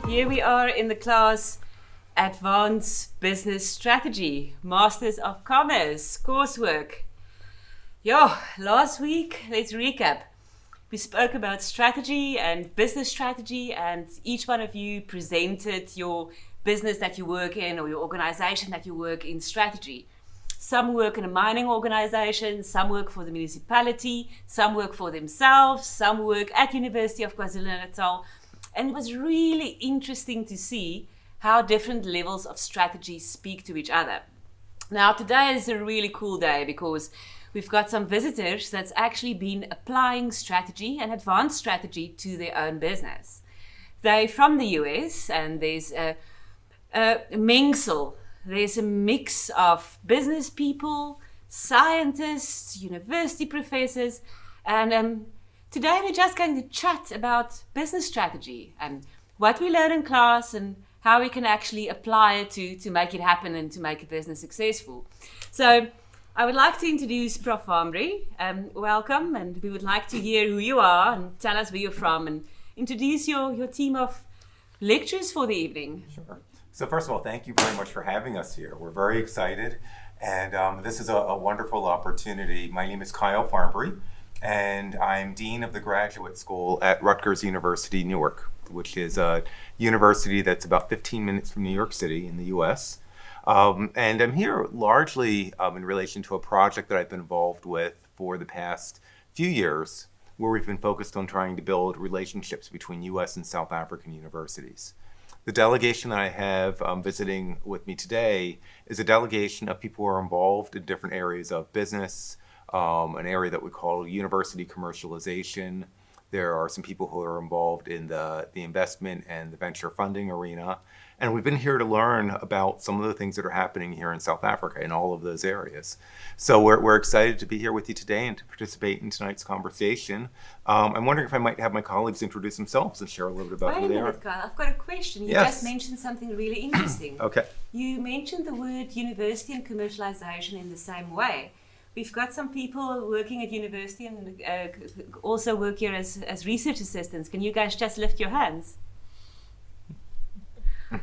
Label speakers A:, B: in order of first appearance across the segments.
A: Here we are in the class Advanced Business Strategy, Masters of Commerce coursework. Last week, let's recap. We spoke about strategy and business strategy, and each one of you presented your business that you work in or your organization that you work in strategy. Some work in a mining organization, some work for the municipality, some work for themselves, some work at University of KwaZulu-Natal. And it was really interesting to see how different levels of strategy speak to each other. Now, today is a really cool day because we've got some visitors that's actually been applying strategy and advanced strategy to their own business. They're from the US, and there's a mengsel. There's a mix of business people, scientists, university professors, and today we're just going to chat about business strategy and what we learn in class and how we can actually apply it to make it happen and to make a business successful. So I would like to introduce Prof. Vamri. Welcome, and we would like to hear who you are and tell us where you're from and introduce your team of lecturers for the evening.
B: Sure. So first of all, thank you very much for having us here. We're very excited, and this is a wonderful opportunity. My name is Kyle Farnbury, and I'm Dean of the Graduate School at Rutgers University, Newark, which is a university that's about 15 minutes from New York City in the US. And I'm here largely in relation to a project that I've been involved with for the past few years, where we've been focused on trying to build relationships between US and South African universities. The delegation that I have visiting with me today is a delegation of people who are involved in different areas of business, an area that we call university commercialization. There are some people who are involved in the investment and the venture funding arena. And we've been here to learn about some of the things that are happening here in South Africa in all of those areas. So we're excited to be here with you today and to participate in tonight's conversation. I'm wondering if I might have my colleagues introduce themselves and share a little bit about who they are.
A: Wait a minute, Kyle. I've got a question. You just mentioned something really interesting.
B: Okay.
A: You mentioned the word university and commercialization in the same way. We've got some people working at university and also work here as research assistants. Can you guys just lift your hands?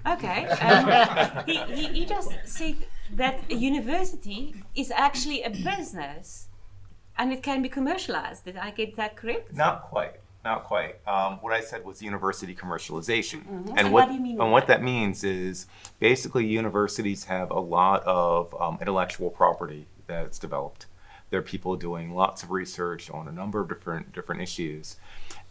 A: Okay. He just said that a university is actually a business and it can be commercialized. Did I get that correct?
B: Not quite. What I said was university commercialization.
A: Mm-hmm.
B: And
A: so
B: what
A: do you mean
B: what that means is basically universities have a lot of intellectual property that's developed. There are people doing lots of research on a number of different issues.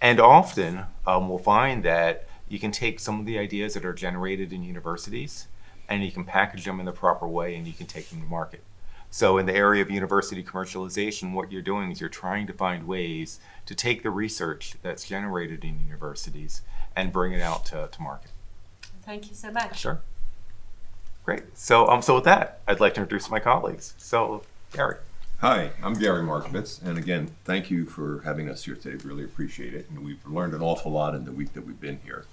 B: And often we'll find that you can take some of the ideas that are generated in universities and you can package them in the proper way and you can take them to market. So in the area of university commercialization, what you're doing is you're trying to find ways to take the research that's generated in universities and bring it out to market.
A: Thank you so much.
B: Sure. Great. So with that, I'd like to introduce my colleagues. So Gary.
C: Hi, I'm Gary Markovitz, and again, thank you for having us here today. Really appreciate it, and we've learned an awful lot in the week that we've been here.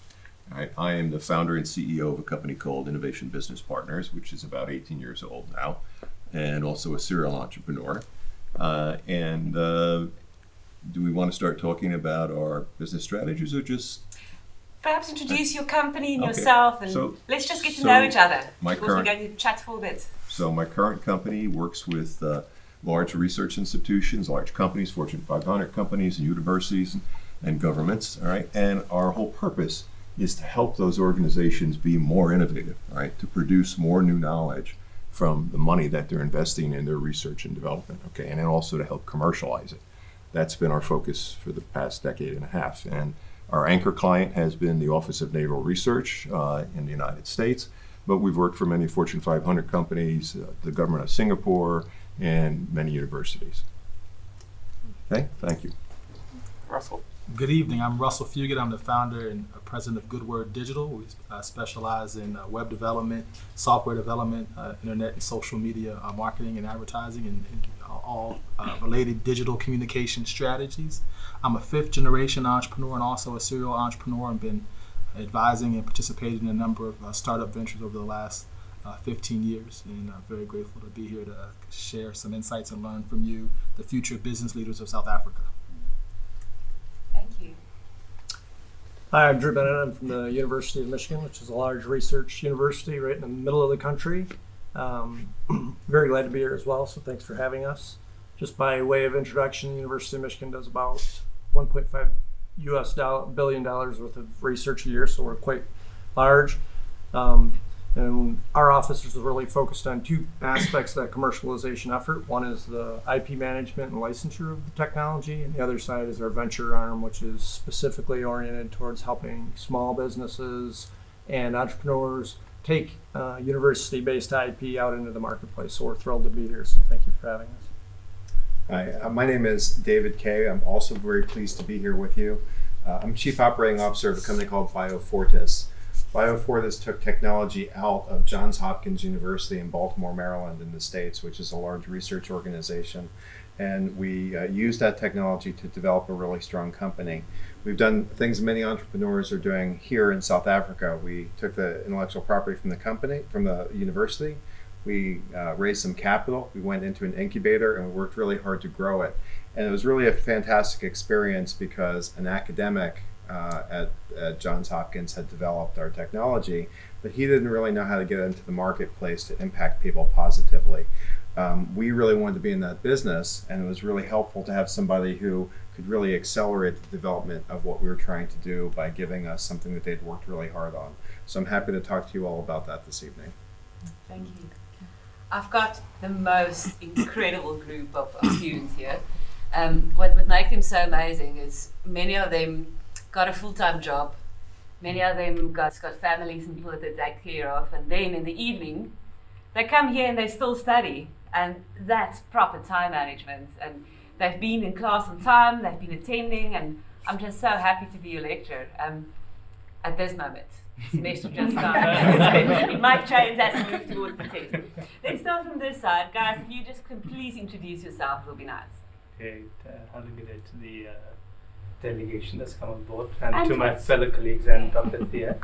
C: I am the founder and CEO of a company called Innovation Business Partners, which is about 18 years old now, and also a serial entrepreneur. Do we want to start talking about our business strategies or just...
A: Perhaps introduce your company and
C: Okay.
A: yourself, and let's just get to know each other. Because we're going to chat for a bit.
C: So my current company works with large research institutions, large companies, Fortune 500 companies, and universities and governments, all right? And our whole purpose is to help those organizations be more innovative, all right? To produce more new knowledge from the money that they're investing in their research and development, okay? And then also to help commercialize it. That's been our focus for the past decade and a half. And our anchor client has been the Office of Naval Research in the United States, but we've worked for many Fortune 500 companies, the government of Singapore, and many universities. Okay, thank you.
B: Russell.
D: Good evening. I'm Russell Fugit. I'm the founder and president of Good Word Digital. We specialize in web development, software development, internet and social media marketing and advertising, and all related digital communication strategies. I'm a fifth generation entrepreneur and also a serial entrepreneur, and been advising and participating in a number of startup ventures over the last 15 years, and I'm very grateful to be here to share some insights and learn from you, the future business leaders of South Africa.
A: Thank you.
E: Hi, I'm Drew Bennett. I'm from the University of Michigan, which is a large research university right in the middle of the country. Very glad to be here as well, so thanks for having us. Just by way of introduction, the University of Michigan does about $1.5 billion worth of research a year, so we're quite large. And our office is really focused on two aspects of that commercialization effort. One is the IP management and licensure of the technology, and the other side is our venture arm, which is specifically oriented towards helping small businesses and entrepreneurs take university-based IP out into the marketplace. So we're thrilled to be here, so thank you for having us.
F: Hi, my name is David Kay. I'm also very pleased to be here with you. I'm Chief Operating Officer of a company called Biofortis. Biofortis took technology out of Johns Hopkins University in Baltimore, Maryland in the States, which is a large research organization. And we used that technology to develop a really strong company. We've done things many entrepreneurs are doing here in South Africa. We took the intellectual property from the company, from the university. We raised some capital. We went into an incubator and we worked really hard to grow it. And it was really a fantastic experience because an academic at Johns Hopkins had developed our technology, but he didn't really know how to get into the marketplace to impact people positively. We really wanted to be in that business, and it was really helpful to have somebody who could really accelerate the development of what we were trying to do by giving us something that they'd worked really hard on. So I'm happy to talk to you all about that this evening.
A: Thank you. I've got the most incredible group of students here. What makes them so amazing is many of them got a full-time job. Many of them got families and people that they take care of. And then in the evening, they come here and they still study. And that's proper time management. And they've been in class on time, they've been attending, and I'm just so happy to be a lecturer at this moment. The semester just started. It might change as we move towards the test. Let's start from this side. Guys, if you just can please introduce yourself, it will be nice.
G: Okay, I'll give it to the delegation that's come on board and to my fellow colleagues and Dr. Thea.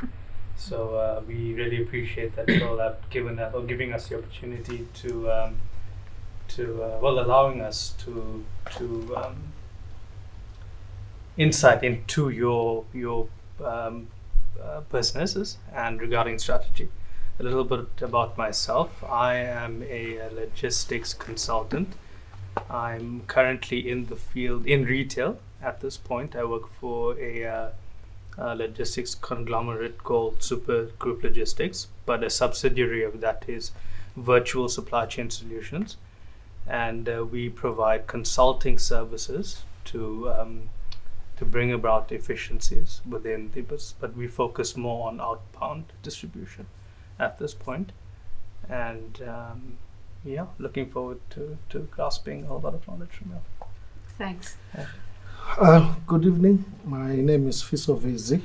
G: So we really appreciate that you all have given us or giving us the opportunity to allowing us to insight into your businesses and regarding strategy. A little bit about myself. I am a logistics consultant. I'm currently in the field in retail. At this point, I work for a logistics conglomerate called Super Group Logistics, but a subsidiary of that is Virtual Supply Chain Solutions, and we provide consulting services to bring about efficiencies within the business, but we focus more on outbound distribution at this point. And looking forward to grasping a lot of knowledge from you.
A: Thanks.
H: Good evening. My name is Fiso Vezi.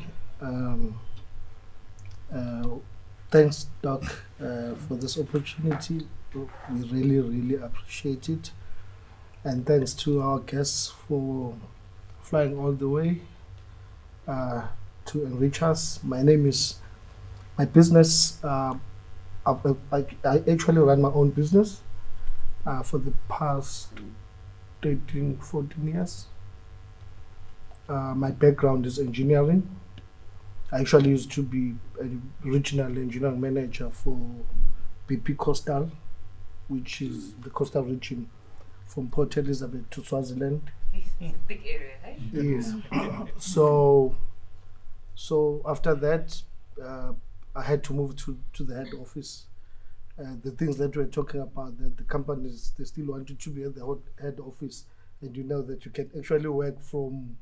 H: Thanks, Doc, for this opportunity. We really, really appreciate it. And thanks to our guests for flying all the way to enrich us. My business, I actually run my own business for the past 13, 14 years. My background is engineering. I actually used to be a regional engineering manager for BP Coastal, which is the coastal region from Port Elizabeth to Swaziland.
A: It's a big area, eh?
H: Yes. So after that, I had to move to the head office. The things that we're talking about, that the companies, they still wanted to be at the head office, and you know that you can actually work from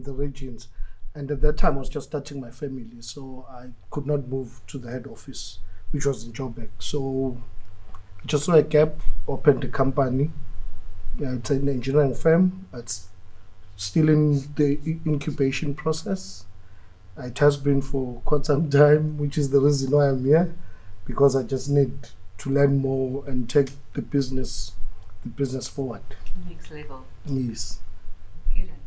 H: the regions. And at that time, I was just starting my family, so I could not move to the head office, which was in Joburg. So I just saw a gap, opened a company. It's an engineering firm. It's still in the incubation process. It has been for quite some time, which is the reason why I'm here, because I just need to learn more and take the business forward.
A: Next level.
H: Yes.
A: Good on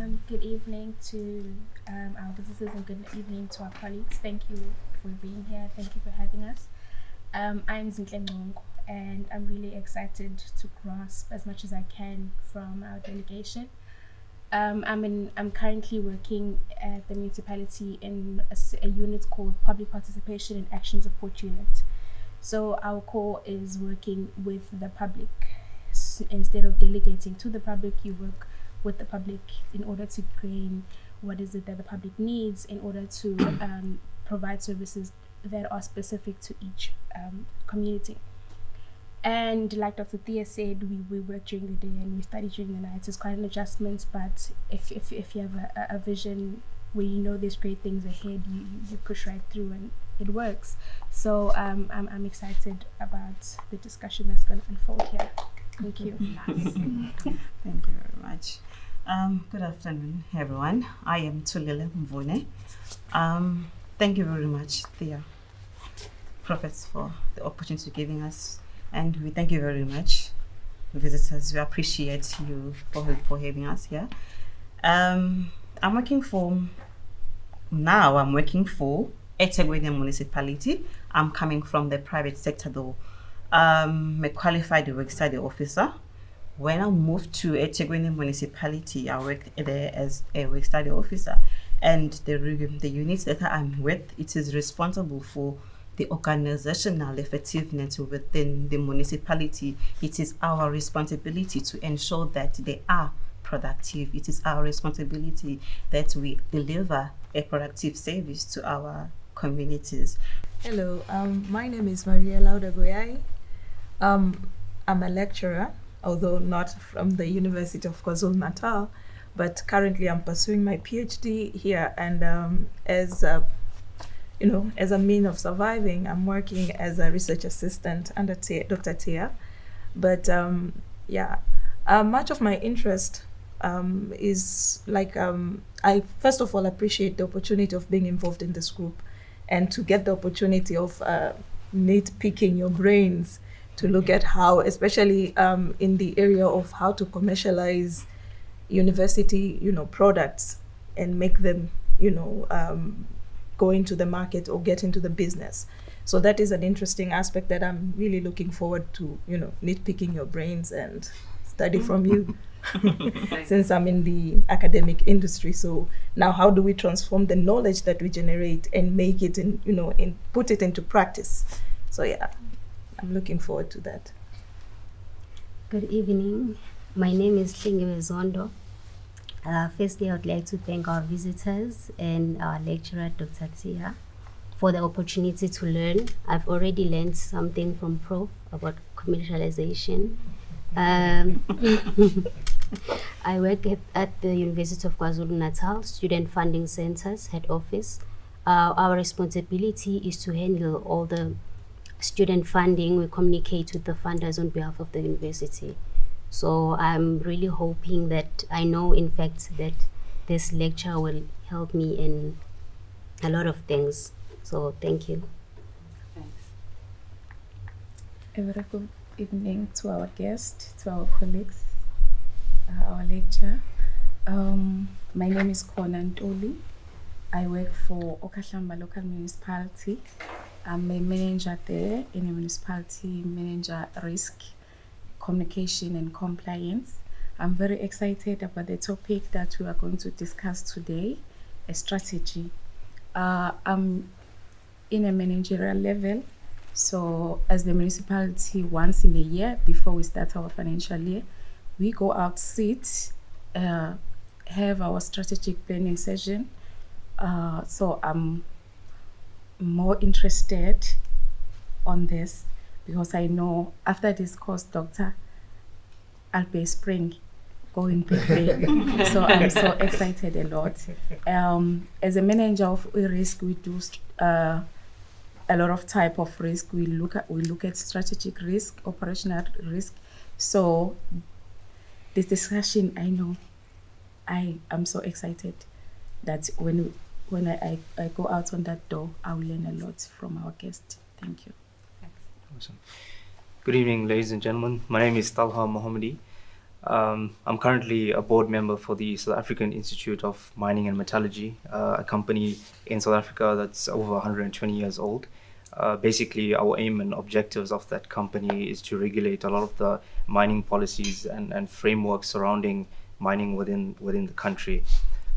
A: you.
I: Good evening to our visitors and good evening to our colleagues. Thank you for being here. Thank you for having us. I'm Zinhle Ngongo, and I'm really excited to grasp as much as I can from our delegation. I'm currently working at the municipality in a unit called Public Participation and Action Support Unit. So our core is working with the public. Instead of delegating to the public, you work with the public in order to gain what is it that the public needs in order to provide services that are specific to each community. And like Dr. Thea said, we work during the day and we study during the night. It's quite an adjustment, but if you have a vision where you know there's great things ahead, you push right through and it works. So I'm excited about the discussion that's going to unfold here. Thank you.
J: Thank you very much. Good afternoon, everyone. I am Tulile Mvune. Thank you very much, Thea, Prophets, for the opportunity giving us. And we thank you very much, visitors. We appreciate you for having us here. I'm working for eThekwini Municipality. I'm coming from the private sector though. I'm a qualified work study officer. When I moved to eThekwini Municipality, I worked there as a work study officer. And the unit that I'm with, it is responsible for the organizational effectiveness within the municipality. It is our responsibility to ensure that they are productive. It is our responsibility that we deliver a productive service to our communities.
K: Hello, my name is Maria Lauda Goyai. I'm a lecturer, although not from the University of KwaZulu-Natal, but currently I'm pursuing my PhD here, and as a mean of surviving, I'm working as a research assistant under Dr. Tia. But much of my interest is I first of all appreciate the opportunity of being involved in this group and to get the opportunity of nitpicking your brains to look at how, especially in the area of how to commercialize university, products and make them, go into the market or get into the business. So that is an interesting aspect that I'm really looking forward to, nitpicking your brains and study from you since I'm in the academic industry. So now how do we transform the knowledge that we generate and make it and put it into practice? So yeah, I'm looking forward to that.
L: Good evening. My name is Hlingiwe Zondo. Firstly, I would like to thank our visitors and our lecturer, Dr. Tia, for the opportunity to learn. I've already learned something from Prof about commercialization. I work at the University of KwaZulu-Natal Student Funding Center's head office. Our responsibility is to handle all the student funding. We communicate with the funders on behalf of the university. So I'm really hoping that I know, in fact, that this lecture will help me in a lot of things. So thank you.
A: Thanks.
M: A very good evening to our guests, to our colleagues, our lecturer. My name is Kona Ntuli. I work for Okahlamba Local Municipality. I'm a manager there in a municipality, manager risk, communication and compliance. I'm very excited about the topic that we are going to discuss today, a strategy. I'm in a managerial level, so as the municipality, once in a year before we start our financial year, we go out, sit, have our strategic planning session. So I'm more interested on this because I know after this course, Doctor, I'll be a spring going big. So I'm so excited a lot. As a manager of risk, we do a lot of type of risk. We look at strategic risk, operational risk. So this discussion, I know, I am so excited that when I go out on that door, I will learn a lot from our guest. Thank you.
N: Awesome. Good evening, ladies and gentlemen. My name is Talha Mohammadi. I'm currently a board member for the South African Institute of Mining and Metallurgy, a company in South Africa that's over 120 years old. Basically, our aim and objectives of that company is to regulate a lot of the mining policies and frameworks surrounding mining within the country.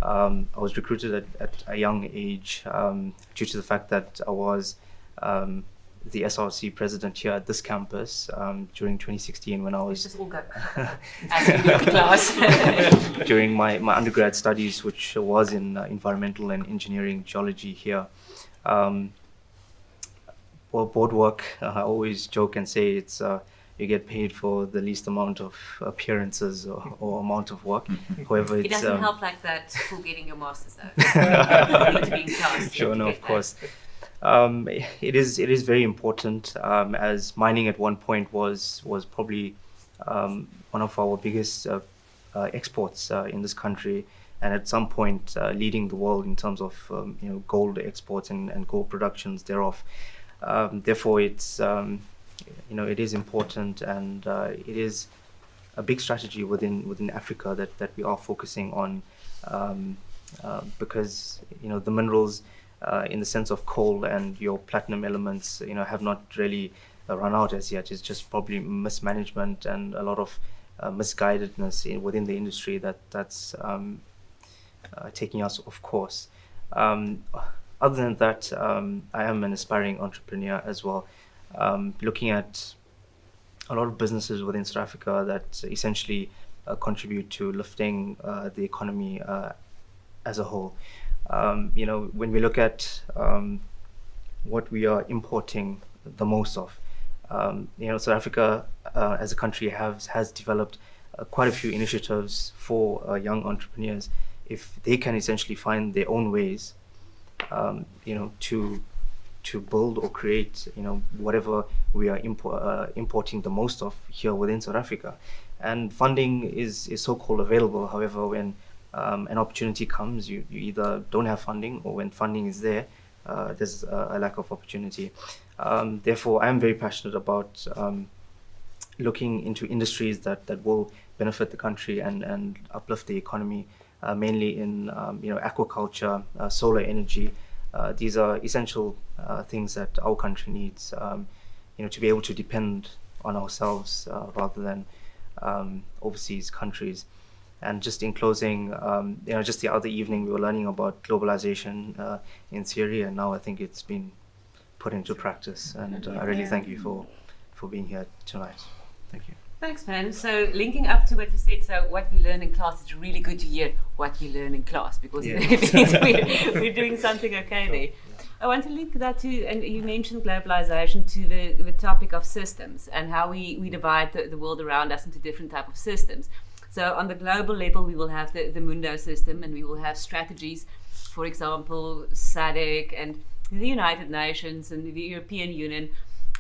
N: I was recruited at a young age due to the fact that I was the SRC president here at this campus during 2016 when I was
A: Just all go as you do in class.
N: during my undergrad studies, which was in environmental and engineering geology here. Well, boardwork, I always joke and say it's you get paid for the least amount of appearances or amount of work. However,
A: It
N: it's
A: doesn't help like that for getting your masters though. You need to be in class.
N: sure, no, of course. It is very important, as mining at one point was probably one of our biggest exports in this country, and at some point leading the world in terms of gold exports and gold productions thereof. Therefore, it's it is important, and it is a big strategy within Africa that we are focusing on, because the minerals, in the sense of coal and your platinum elements, have not really run out as yet. It's just probably mismanagement and a lot of misguidedness within the industry that's taking us off course. Other than that, I am an aspiring entrepreneur as well, looking at a lot of businesses within South Africa that essentially contribute to lifting the economy as a whole. When we look at what we are importing the most of, South Africa as a country has developed quite a few initiatives for young entrepreneurs. If they can essentially find their own ways, to build or create, whatever we are importing the most of here within South Africa. And funding is so-called available. However, when an opportunity comes, you either don't have funding, or when funding is there, there's a lack of opportunity. Therefore, I'm very passionate about looking into industries that will benefit the country and uplift the economy, mainly in aquaculture, solar energy. These are essential things that our country needs, to be able to depend on ourselves rather than overseas countries. And just in closing, just the other evening we were learning about globalization in theory, and now I think it's been put into practice. And I really thank you for being here tonight. Thank you.
A: Thanks, man. So linking up to what you said, so what we learn in class, it's really good to hear what you learn in class, because it means we're doing something okay there. I want to link that to, and you mentioned globalization, to the topic of systems and how we divide the world around us into different type of systems. So on the global level, we will have the Mundo system, and we will have strategies, for example, SADC and the United Nations and the European Union,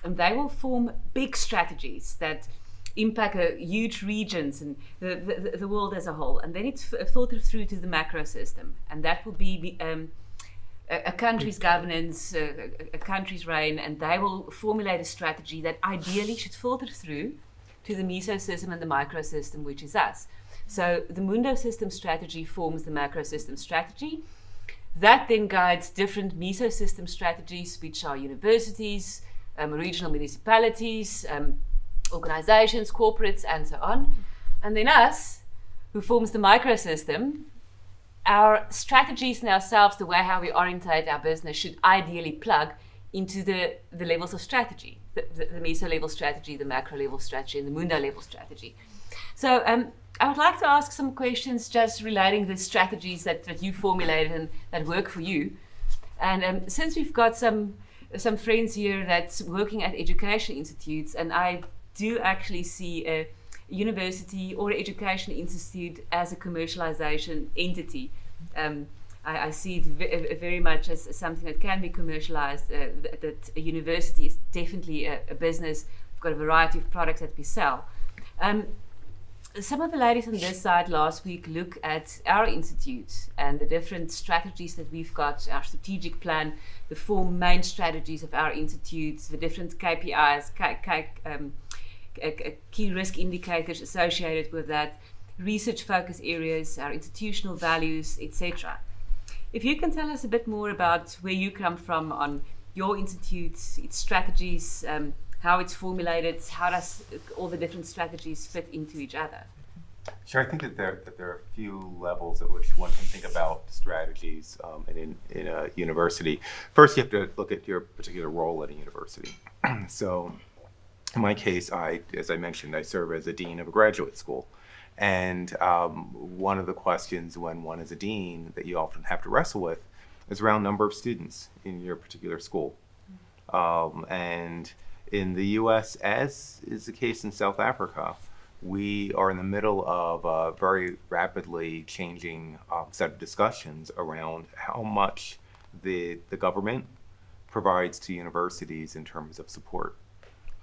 A: and they will form big strategies that impact huge regions and the world as a whole. And then it's filtered through to the macro system, and that will be a country's governance, a country's reign, and they will formulate a strategy that ideally should filter through to the meso system and the micro system, which is us. So the Mundo system strategy forms the macro system strategy. That then guides different meso system strategies, which are universities, regional municipalities, organizations, corporates, and so on. And then us, who forms the microsystem, our strategies and ourselves, the way how we orientate our business, should ideally plug into the levels of strategy, the meso level strategy, the macro level strategy, and the Mundo level strategy. So I would like to ask some questions just relating to the strategies that you formulated and that work for you. And since we've got some friends here that's working at education institutes, and I do actually see a university or education institute as a commercialization entity. I see it very much as something that can be commercialized, that a university is definitely a business. We've got a variety of products that we sell. Some of the ladies on this side last week looked at our institute and the different strategies that we've got, our strategic plan, the 4 main strategies of our institute, the different KPIs, key risk indicators associated with that, research focus areas, our institutional values, etc. If you can tell us a bit more about where you come from on your institute, its strategies, how it's formulated, how does all the different strategies fit into each other?
B: Sure, I think that there are a few levels at which one can think about strategies in a university. First, you have to look at your particular role at a university. So, in my case, as I mentioned, I serve as a dean of a graduate school. And one of the questions when one is a dean that you often have to wrestle with is around number of students in your particular school. And in the US, as is the case in South Africa, we are in the middle of a very rapidly changing set of discussions around how much the government provides to universities in terms of support.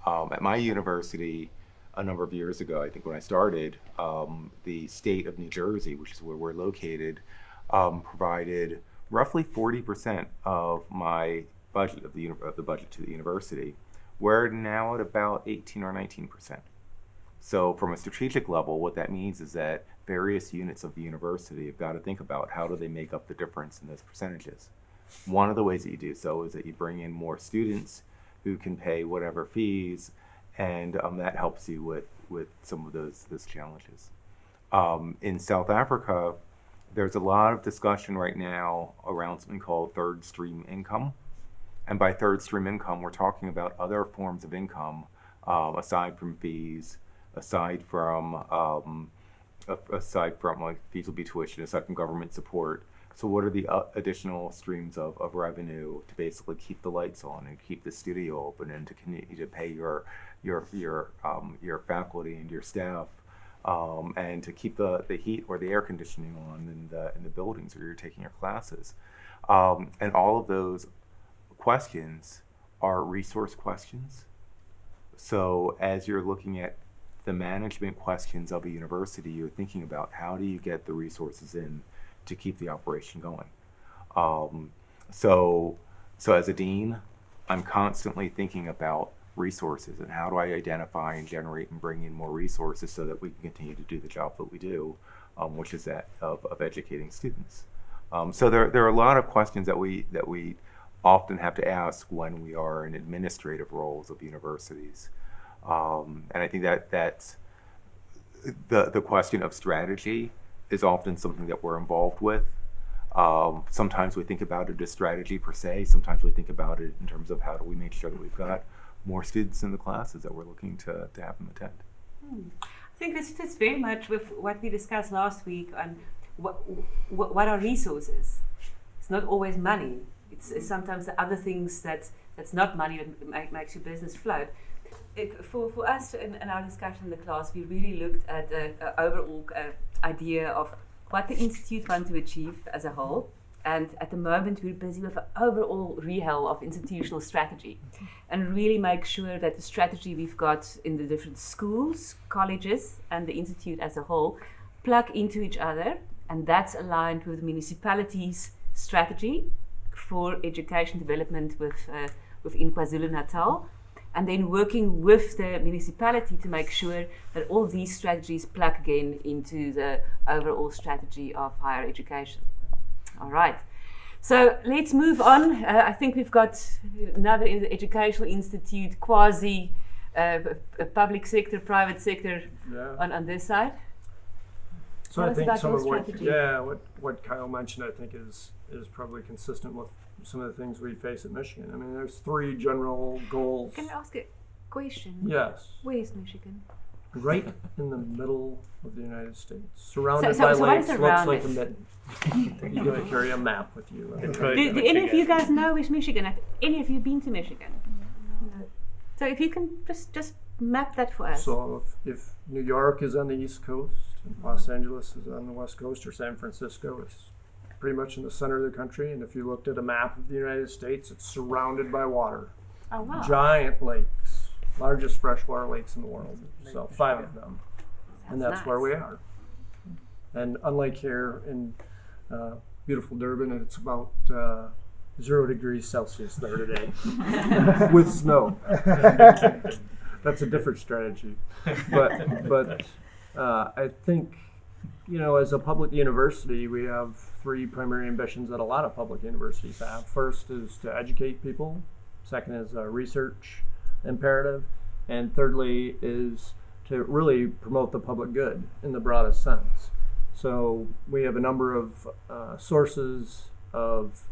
B: At my university, a number of years ago, I think when I started, the state of New Jersey, which is where we're located, provided roughly 40% of my budget, of the budget to the university. We're now at about 18 or 19%. So from a strategic level, what that means is that various units of the university have got to think about how do they make up the difference in those percentages. One of the ways that you do so is that you bring in more students who can pay whatever fees, and that helps you with some of those challenges. In South Africa, there's a lot of discussion right now around something called third stream income. And by third stream income, we're talking about other forms of income aside from fees, aside from like fees will be tuition, aside from government support. So what are the additional streams of revenue to basically keep the lights on and keep the studio open and to continue to pay your faculty and your staff and to keep the heat or the air conditioning on in the buildings where you're taking your classes. And all of those questions are resource questions. So as you're looking at the management questions of a university, you're thinking about how do you get the resources in to keep the operation going. So as a dean, I'm constantly thinking about resources and how do I identify and generate and bring in more resources so that we can continue to do the job that we do, which is that of educating students. So there are a lot of questions that we often have to ask when we are in administrative roles of universities. And I think that's the question of strategy is often something that we're involved with. Sometimes we think about it as strategy per se. Sometimes we think about it in terms of how do we make sure that we've got more students in the classes that we're looking to have them attend.
A: I think this fits very much with what we discussed last week on what are resources. It's not always money. It's sometimes the other things that's not money that makes your business float. For us in our discussion in the class, we really looked at the overall idea of what the Institute wants to achieve as a whole. And at the moment, we're busy with an overall rehab of institutional strategy and really make sure that the strategy we've got in the different schools, colleges, and the Institute as a whole plug into each other. And that's aligned with the municipality's strategy for education development within KwaZulu-Natal. And then working with the municipality to make sure that all these strategies plug again into the overall strategy of higher education. All right, so let's move on. I think we've got another educational institute, quasi public sector, private sector on this side.
E: So I think some of what Kyle mentioned, I think is probably consistent with some of the things we face at Michigan. I mean, there's three general goals.
A: Can I ask a question?
E: Yes.
A: Where's Michigan?
E: Right in the middle of the United States, surrounded by lakes, looks like a mitten. You're going to carry a map with you.
A: Do any of you guys know where's Michigan? Have any of you been to Michigan? No. So if you can just map that for us.
E: So if New York is on the East Coast, and Los Angeles is on the West Coast, or San Francisco, it's pretty much in the center of the country. And if you looked at a map of the United States, it's surrounded by water.
A: Oh, wow.
E: Giant lakes, largest freshwater lakes in the world. So 5 of them. And that's
A: nice.
E: where we are. And unlike here in beautiful Durban, it's about 0 degrees Celsius there today with snow. That's a different strategy. But I think, as a public university, we have 3 primary ambitions that a lot of public universities have. First is to educate people. Second is a research imperative. And thirdly is to really promote the public good in the broadest sense. So we have a number of sources of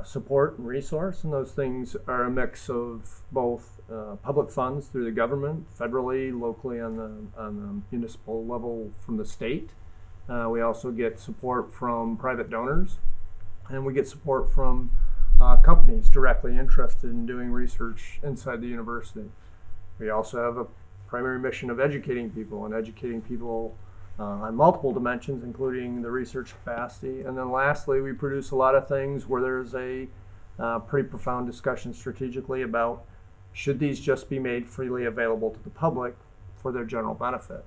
E: support and resource, and those things are a mix of both public funds through the government, federally, locally on the municipal level from the state. We also get support from private donors, and we get support from companies directly interested in doing research inside the university. We also have a primary mission of educating people on multiple dimensions, including the research capacity. And then lastly, we produce a lot of things where there's a pretty profound discussion strategically about should these just be made freely available to the public for their general benefit.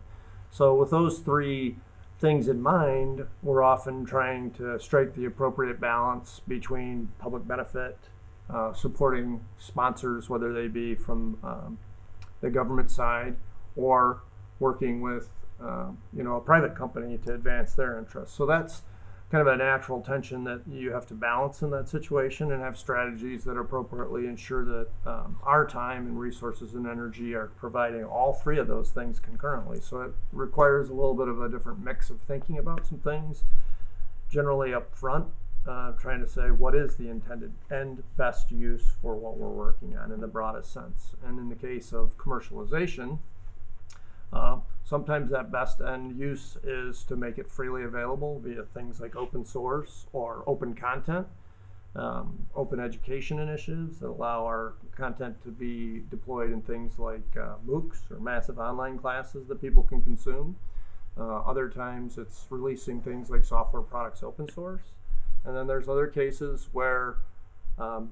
E: So with those three things in mind, we're often trying to strike the appropriate balance between public benefit, supporting sponsors, whether they be from the government side, or working with a private company to advance their interests. So that's kind of a natural tension that you have to balance in that situation, and have strategies that appropriately ensure that our time and resources and energy are providing all three of those things concurrently. So it requires a little bit of a different mix of thinking about some things, generally up front, trying to say what is the intended end best use for what we're working on in the broadest sense. And in the case of commercialization, sometimes that best end use is to make it freely available via things like open source or open content, open education initiatives that allow our content to be deployed in things like MOOCs or massive online classes that people can consume. Other times it's releasing things like software products open source. And then there's other cases where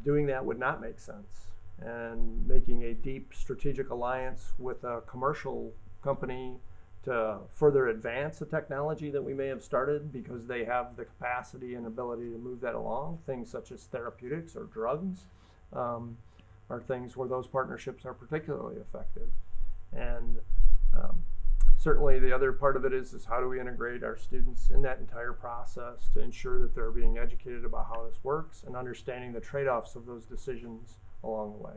E: doing that would not make sense, and making a deep strategic alliance with a commercial company to further advance the technology that we may have started because they have the capacity and ability to move that along. Things such as therapeutics or drugs are things where those partnerships are particularly effective. And certainly the other part of it is how do we integrate our students in that entire process to ensure that they're being educated about how this works and understanding the trade-offs of those decisions along the way.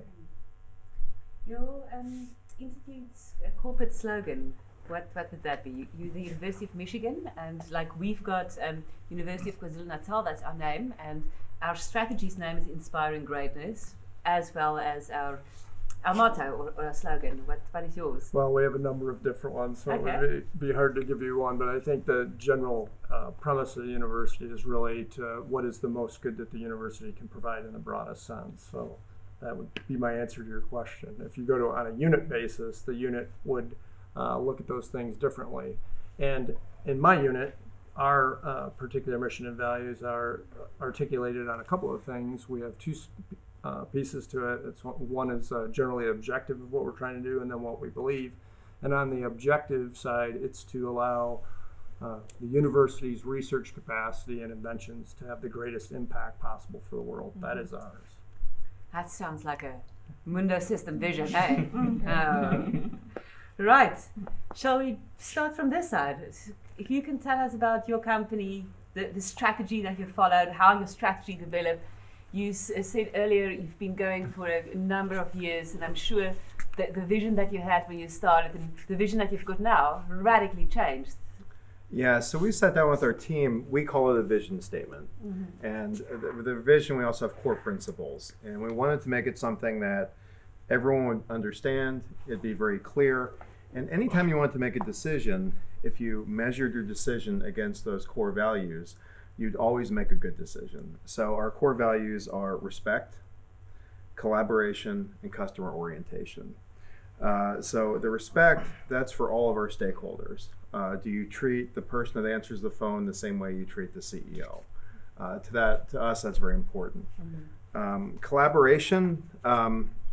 A: Your institute's corporate slogan, what would that be? You're the University of Michigan, and like we've got University of KwaZulu-Natal, that's our name, and our strategy's name is Inspiring Greatness, as well as our motto or our slogan. What is yours?
E: Well, we have a number of different ones, so
A: Okay.
E: it would be hard to give you one, but I think the general premise of the university is really to what is the most good that the university can provide in the broadest sense. So that would be my answer to your question. If you go to on a unit basis, the unit would look at those things differently. And in my unit, our particular mission and values are articulated on a couple of things. We have two pieces to it. One is generally objective of what we're trying to do, and then what we believe. And on the objective side, it's to allow the university's research capacity and inventions to have the greatest impact possible for the world. Mm-hmm. That is ours.
A: That sounds like a Mundo system vision, eh? Right. Shall we start from this side? If you can tell us about your company, the strategy that you followed, how your strategy developed. You said earlier you've been going for a number of years, and I'm sure that the vision that you had when you started and the vision that you've got now radically changed.
F: Yeah, so we sat down with our team. We call it a vision statement. Mm-hmm. And the vision, we also have core principles. And we wanted to make it something that everyone would understand. It'd be very clear. And anytime you want to make a decision, if you measured your decision against those core values, you'd always make a good decision. So our core values are respect, collaboration, and customer orientation. So the respect, that's for all of our stakeholders. Do you treat the person that answers the phone the same way you treat the CEO? To us, that's very important. Mm-hmm. Collaboration,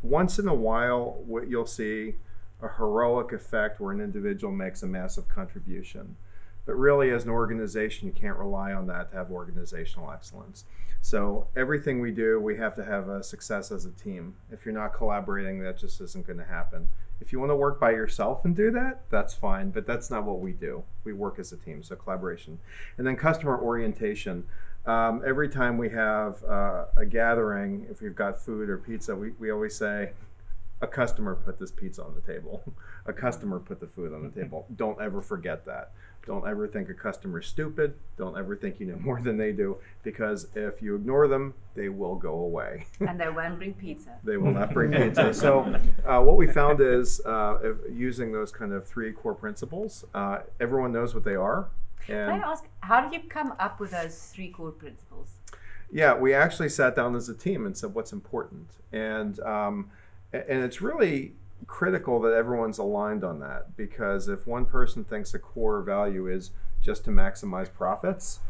F: once in a while, what you'll see a heroic effect where an individual makes a massive contribution. But really, as an organization, you can't rely on that to have organizational excellence. So everything we do, we have to have a success as a team. If you're not collaborating, that just isn't going to happen. If you want to work by yourself and do that, that's fine, but that's not what we do. We work as a team, so collaboration. And then customer orientation. Every time we have a gathering, if we've got food or pizza, we always say, a customer put this pizza on the table. A customer put the food on the table. Don't ever forget that. Don't ever think a customer's stupid. Don't ever think you know more than they do, because if you ignore them, they will go away.
A: And they won't bring pizza.
F: They will not bring pizza. So what we found is using those kind of 3 core principles, everyone knows what they are.
A: Can I ask, how did you come up with those 3 core principles?
F: Yeah, we actually sat down as a team and said what's important. And it's really critical that everyone's aligned on that, because if one person thinks a core value is just to maximize profits,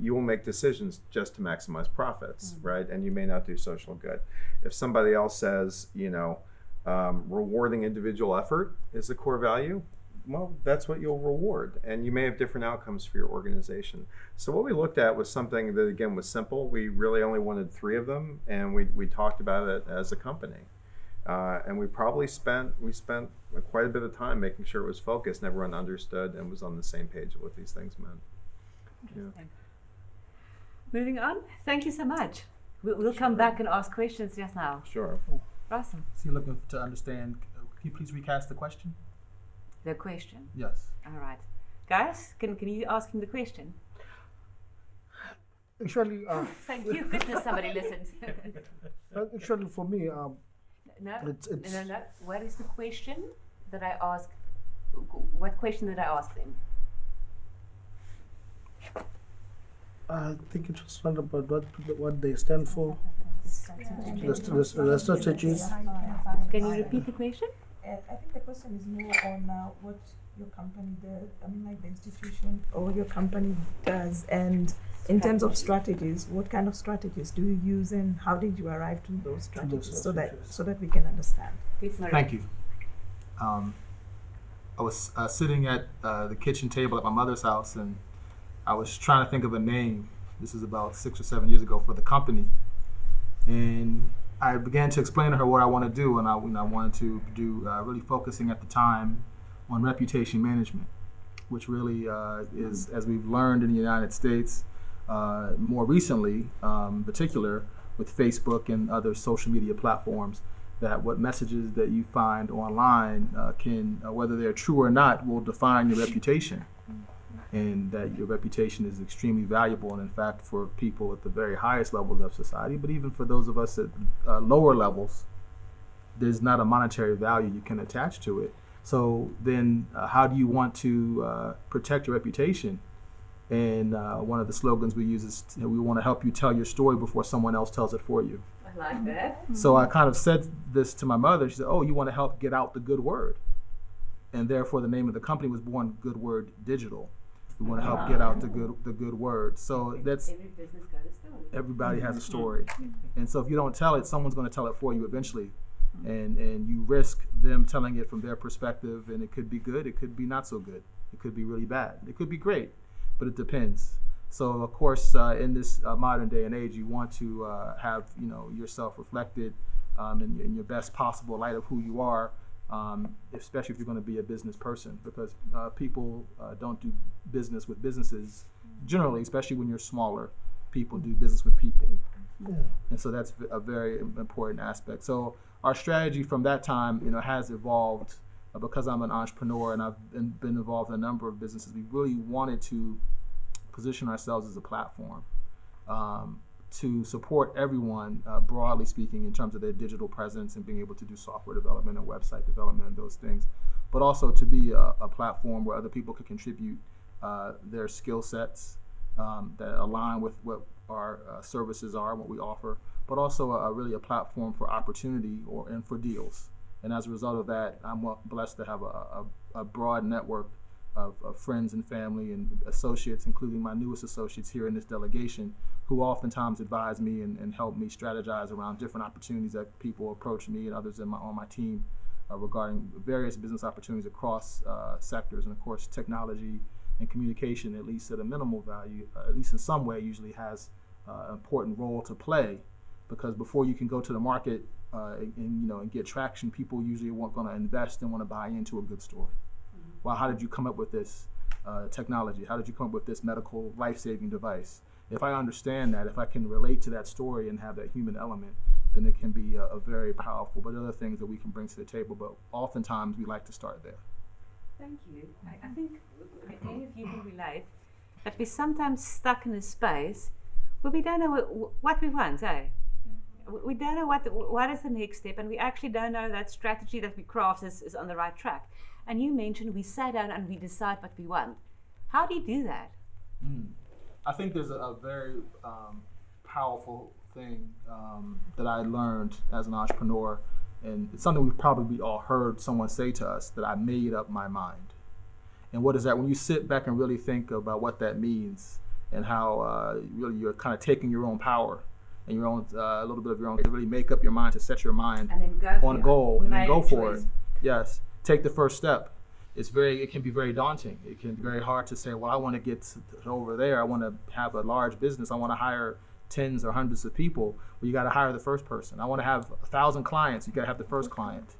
F: you will make decisions just to maximize profits, right? And you may not do social good. If somebody else says, rewarding individual effort is the core value, well, that's what you'll reward. And you may have different outcomes for your organization. So what we looked at was something that, again, was simple. We really only wanted 3 of them, and we talked about it as a company. And we spent quite a bit of time making sure it was focused and everyone understood and was on the same page of what these things meant. Yeah.
A: Moving on. Thank you so much. We'll come back and ask questions just now.
F: Sure.
A: Awesome.
D: So you're looking to understand, can you please recast the question?
A: The question?
D: Yes.
A: All right. Guys, can you ask him the question?
H: Actually,
A: Thank you. Goodness, somebody listened.
H: actually for me,
A: No,
H: It's-
A: no. What is the question that I asked? What question did I ask them?
H: I think it was one about what they stand for, the strategies.
A: Can you repeat the question?
K: I think the question is more on what your company does, like the institution or your company does, and in terms of strategies, what kind of strategies do you use and how did you arrive to those strategies so that we can understand?
D: Thank you. I was sitting at the kitchen table at my mother's house, and I was trying to think of a name. This is about 6 or 7 years ago for the company, and I began to explain to her what I want to do, and I wanted to do really focusing at the time on reputation management, which really is, as we've learned in the United States, more recently, in particular with Facebook and other social media platforms, that what messages that you find online can, whether they're true or not, will define your reputation. And that your reputation is extremely valuable, and in fact for people at the very highest levels of society, but even for those of us at lower levels, there's not a monetary value you can attach to it. So then how do you want to protect your reputation? And one of the slogans we use is, we want to help you tell your story before someone else tells it for you.
A: I like that.
D: So I kind of said this to my mother. She said, oh, you want to help get out the good word. And therefore the name of the company was born, Good Word Digital. We want to help get out the good word. So that's,
A: Every business got a story.
D: everybody has a story. And so if you don't tell it, someone's going to tell it for you eventually. And you risk them telling it from their perspective, and it could be good, it could be not so good. It could be really bad. It could be great, but it depends. So of course, in this modern day and age, you want to have yourself reflected in your best possible light of who you are, especially if you're going to be a business person, because people don't do business with businesses generally, especially when you're smaller. People do business with people.
H: Yeah.
D: And so that's a very important aspect. So our strategy from that time, has evolved because I'm an entrepreneur and I've been involved in a number of businesses. We really wanted to position ourselves as a platform to support everyone, broadly speaking, in terms of their digital presence and being able to do software development and website development and those things, but also to be a platform where other people could contribute their skill sets that align with what our services are, what we offer, but also really a platform for opportunity and for deals. And as a result of that, I'm blessed to have a broad network of friends and family and associates, including my newest associates here in this delegation, who oftentimes advise me and help me strategize around different opportunities that people approach me and others on my team regarding various business opportunities across sectors. And of course, technology and communication, at least at a minimal value, at least in some way, usually has an important role to play, because before you can go to the market and get traction, people usually want going to invest and want to buy into a good story. Well, how did you come up with this technology? How did you come up with this medical life-saving device? If I understand that, if I can relate to that story and have that human element, then it can be a very powerful. But other things that we can bring to the table. But oftentimes we like to start there.
A: Thank you. I think any of you can relate that we're sometimes stuck in a space where we don't know what we want, eh? We don't know what is the next step, and we actually don't know that strategy that we craft is on the right track. And you mentioned we sit down and we decide what we want. How do you do that?
D: I think there's a very powerful thing that I learned as an entrepreneur, and it's something we've probably all heard someone say to us, that I made up my mind. And what is that? When you sit back and really think about what that means, and how really you're kind of taking your own power and your own a little bit of your own, to really make up your mind, to set your mind
A: and then go
D: on a goal and then go for
A: choice.
D: it. Yes, take the first step. It can be very daunting. It can be very hard to say, well, I want to get over there. I want to have a large business. I want to hire tens or hundreds of people. Well, you got to hire the first person. I want to have 1,000 clients. You got to have the first client.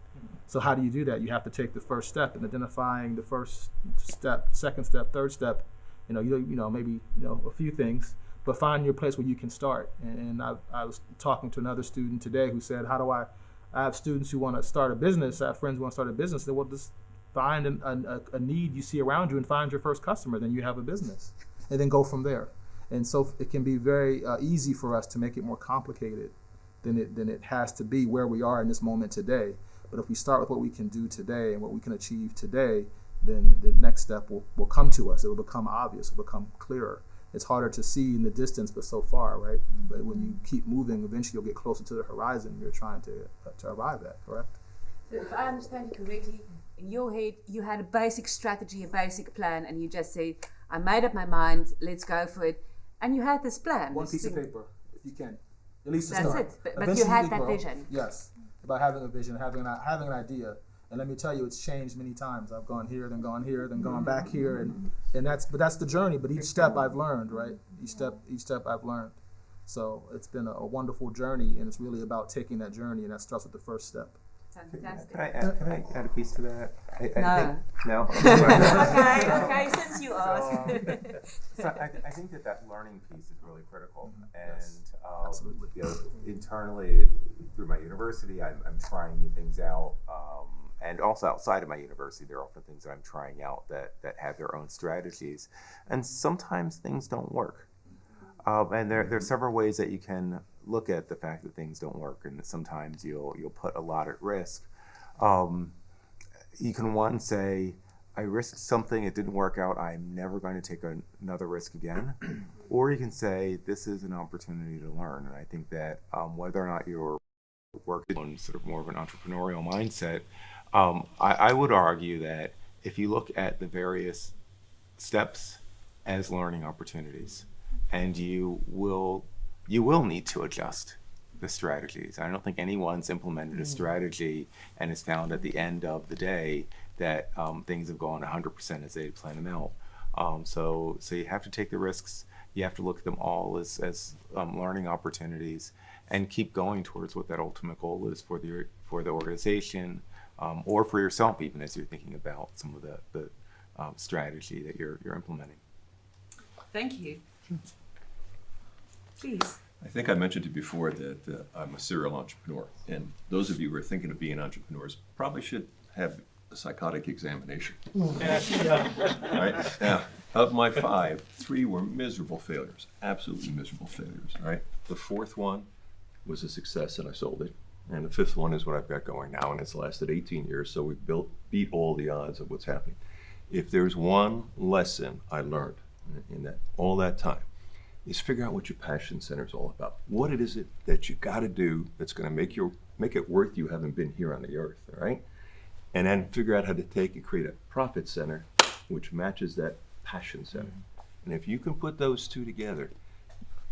D: So how do you do that? You have to take the first step in identifying the first step, second step, third step. Maybe a few things, but find your place where you can start. And I was talking to another student today who said, how do I have students who want to start a business. I have friends who want to start a business. They will just find a need you see around you and find your first customer. Then you have a business, and then go from there. And so it can be very easy for us to make it more complicated than it has to be where we are in this moment today. But if we start with what we can do today and what we can achieve today, then the next step will come to us. It will become obvious. It will become clearer. It's harder to see in the distance, but so far, right? But when you keep moving, eventually you'll get closer to the horizon you're trying to arrive at, correct?
A: So if I understand you correctly, in your head, you had a basic strategy, a basic plan, and you just said, I made up my mind, let's go for it. And you had this plan.
D: One piece of paper, if you can. At least to
A: That's
D: start.
A: it. But you had that vision.
D: Yes. About having a vision, having an idea. And let me tell you, it's changed many times. I've gone here, then gone here, then gone back here, and that's the journey. But each step I've learned, right? Each step I've learned. So it's been a wonderful journey, and it's really about taking that journey, and that starts with the first step.
A: Fantastic.
B: Can I add a piece to that?
A: No.
B: No?
A: Okay, since you asked.
B: So I think that learning piece is really critical. And
D: Absolutely.
B: Internally, through my university, I'm trying new things out. And also outside of my university, there are often things that I'm trying out that have their own strategies. And sometimes things don't work. And there are several ways that you can look at the fact that things don't work, and that sometimes you'll put a lot at risk. You can say, I risked something, it didn't work out, I'm never going to take another risk again. Or you can say, this is an opportunity to learn. And I think that whether or not you're working on sort of more of an entrepreneurial mindset, I would argue that if you look at the various steps as learning opportunities, and you will need to adjust the strategies. I don't think anyone's implemented a strategy and has found at the end of the day that things have gone 100% as they had planned them out. So you have to take the risks. You have to look at them all as learning opportunities, and keep going towards what that ultimate goal is for the organization, or for yourself, even as you're thinking about some of the strategy that you're implementing.
A: Thank you. Please.
C: I think I mentioned to you before that I'm a serial entrepreneur, and those of you who are thinking of being entrepreneurs probably should have a psychotic examination. Right? Now, of my 5, 3 were miserable failures, absolutely miserable failures. Right? The 4th one was a success, and I sold it. And the 5th one is what I've got going now, and it's lasted 18 years, so we beat all the odds of what's happening. If there's one lesson I learned in all that time, is figure out what your passion center is all about. What it is that you got to do that's going to make it worth you having been here on the earth, all right? And then figure out how to take and create a profit center which matches that passion center. And if you can put those two together,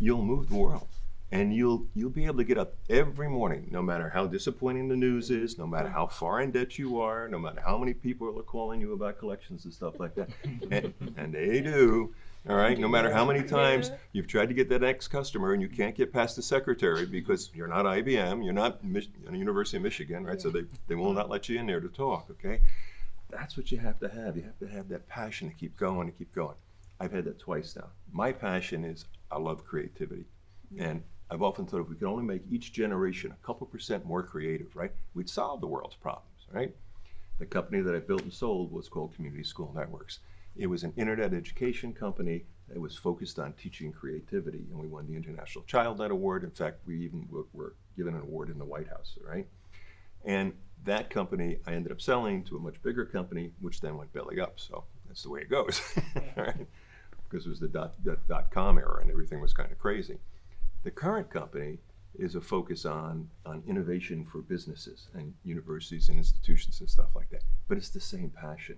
C: you'll move the world. And you'll be able to get up every morning, no matter how disappointing the news is, no matter how far in debt you are, no matter how many people are calling you about collections and stuff like that. And they do. All right, no matter how many times you've tried to get that next customer and you can't get past the secretary because you're not IBM, you're not University of Michigan, right? So they will not let you in there to talk, okay? That's what you have to have. You have to have that passion to keep going and keep going. I've had that twice now. My passion is I love creativity. And I've often thought if we could only make each generation a couple % more creative, right, we'd solve the world's problems, right? The company that I built and sold was called Community School Networks. It was an internet education company that was focused on teaching creativity, and we won the International Child Net Award. In fact, we even were given an award in the White House, right? And that company I ended up selling to a much bigger company, which then went belly up. So that's the way it goes, right? Because it was the dot-com era and everything was kind of crazy. The current company is a focus on innovation for businesses and universities and institutions and stuff like that. But it's the same passion.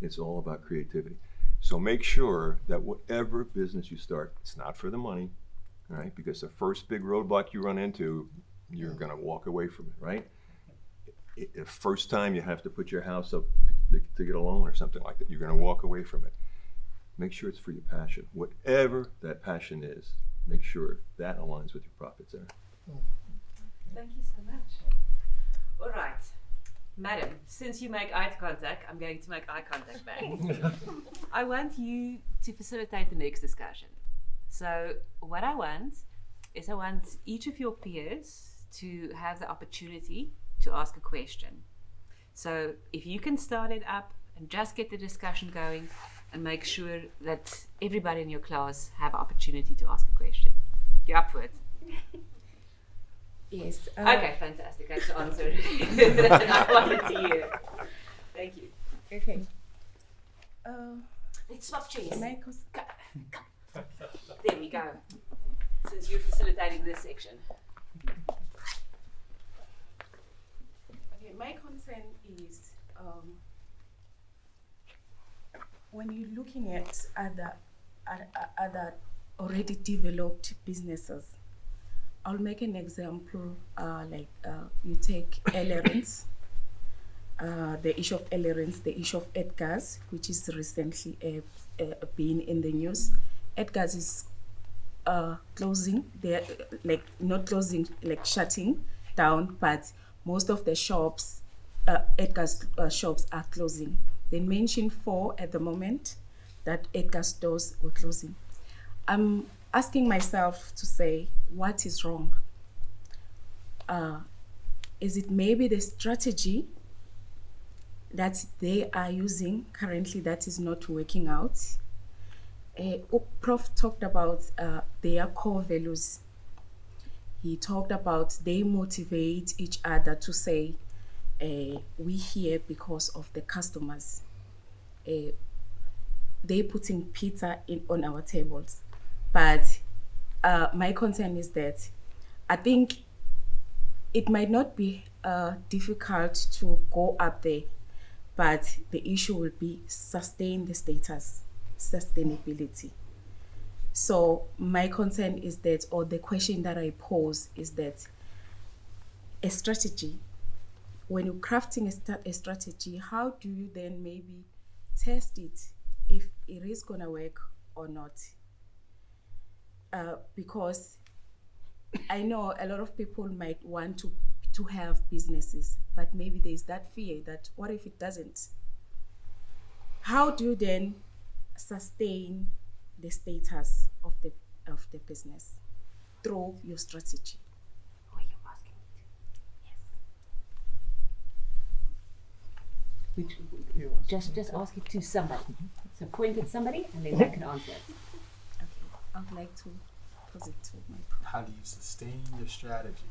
C: It's all about creativity. So make sure that whatever business you start, it's not for the money, right? Because the first big roadblock you run into, you're gonna walk away from it, right? If first time you have to put your house up to get a loan or something like that, you're gonna walk away from it. Make sure it's for your passion. Whatever that passion is, make sure that aligns with your profits there.
A: Thank you so much. All right. Madam, since you make eye contact, I'm going to make eye contact back. I want you to facilitate the next discussion. So what I want each of your peers to have the opportunity to ask a question. So if you can start it up and just get the discussion going and make sure that everybody in your class have opportunity to ask a question. You up for it?
M: Yes.
A: Okay, fantastic. That's the answer that I wanted to hear. Thank you.
M: Okay.
A: Let's swap chairs.
M: Michael's.
A: There we go. Since you're facilitating this section.
M: Okay, my concern is when you're looking at other already developed businesses. I'll make an example, you take Ellerins, the issue of Ellerins, the issue of Edgar's, which is recently been in the news. Edgar's is closing, they're not closing, shutting down, but most of the shops, Edgar's shops are closing. They mentioned 4 at the moment that Edgar's stores were closing. I'm asking myself to say, what is wrong? Is it maybe the strategy that they are using currently that is not working out? Prof talked about their core values. He talked about they motivate each other to say, we here because of the customers. They putting pizza on our tables. But my concern is that I think it might not be difficult to go up there, but the issue will be sustain the status, sustainability. So my concern is that, or the question that I pose is that a strategy, when you're crafting a strategy, how do you then maybe test it if it is gonna work or not? Because I know a lot of people might want to have businesses, but maybe there's that fear that what if it doesn't? How do you then sustain the status of the business through your strategy?
A: Oh, you're asking me to. Yes. Just ask it to somebody. So point at somebody and then they can answer it.
M: I would like to pose it to my
D: How do you sustain your strategy?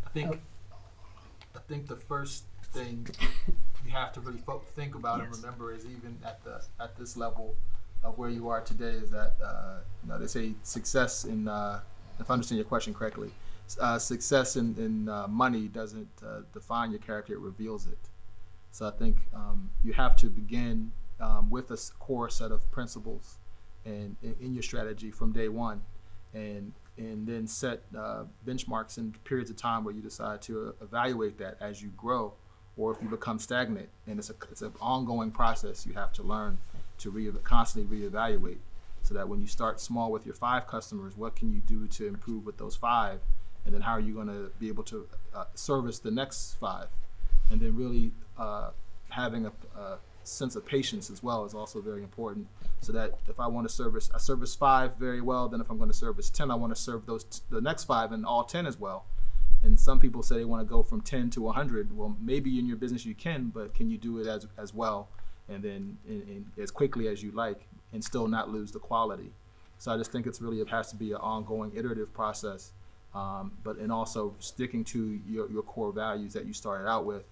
D: I think the first thing you have to really think about and remember is even at this level of where you are today is that they say success in if I understand your question correctly, success in money doesn't define your character; it reveals it. So I think you have to begin with a core set of principles and in your strategy from day one, and then set benchmarks and periods of time where you decide to evaluate that as you grow, or if you become stagnant. And it's an ongoing process. You have to learn to constantly reevaluate, so that when you start small with your 5 customers, what can you do to improve with those 5, and then how are you going to be able to service the next 5, and then really having sense of patience as well is also very important, so that if I want to service, I service 5 very well, then if I'm going to service 10, I want to serve the next 5 and all 10 as well. And some people say they want to go from 10 to 100. Well, maybe in your business you can, but can you do it as well and then in as quickly as you like and still not lose the quality? So I just think it has to be an ongoing iterative process, and also sticking to your core values that you started out with,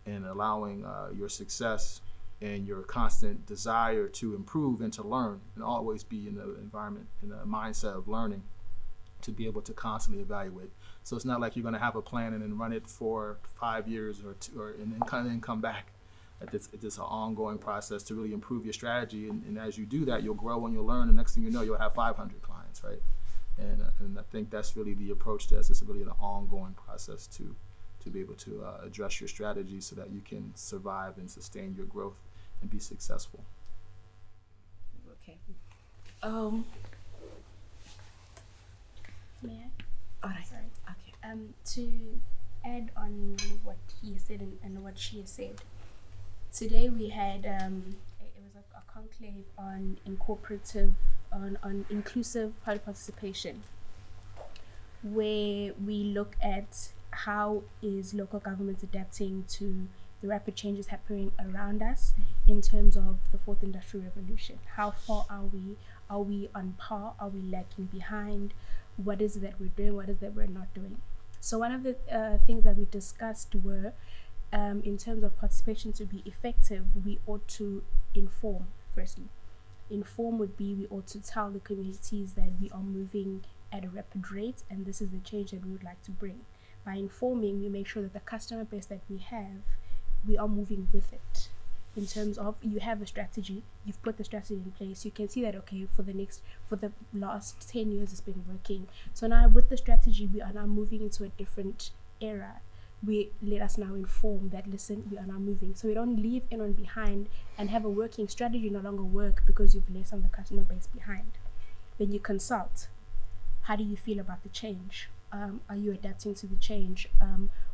D: and allowing your success and your constant desire to improve and to learn, and always be in the environment, in the mindset of learning, to be able to constantly evaluate. So it's not like you're going to have a plan and then run it for 5 years and then come back. It's an ongoing process to really improve your strategy, and as you do that, you'll grow and you'll learn, and next thing you know, you'll have 500 clients, right? And I think that's really the approach to this. It's really an ongoing process to be able to address your strategy so that you can survive and sustain your growth and be successful.
I: Okay. May I?
J: All right.
I: Sorry.
J: Okay.
I: To add on what he said and what she has said, today we had it was a conclave on on inclusive public participation, where we look at how is local governments adapting to the rapid changes happening around us in terms of the fourth industrial revolution. How far are we? Are we on par? Are we lagging behind? What is it that we're doing? What is it that we're not doing? So one of the things that we discussed were, in terms of participation to be effective, we ought to inform firstly. Inform would be we ought to tell the communities that we are moving at a rapid rate and this is the change that we would like to bring. By informing, we make sure that the customer base that we have, we are moving with it. In terms of, you have a strategy, you've put the strategy in place, you can see that, okay, for the last 10 years it's been working. So now with the strategy, we are now moving into a different era. Let us now inform that, listen, we are now moving. So we don't leave anyone behind and have a working strategy no longer work because you've left some of the customer base behind. Then you consult. How do you feel about the change? Are you adapting to the change?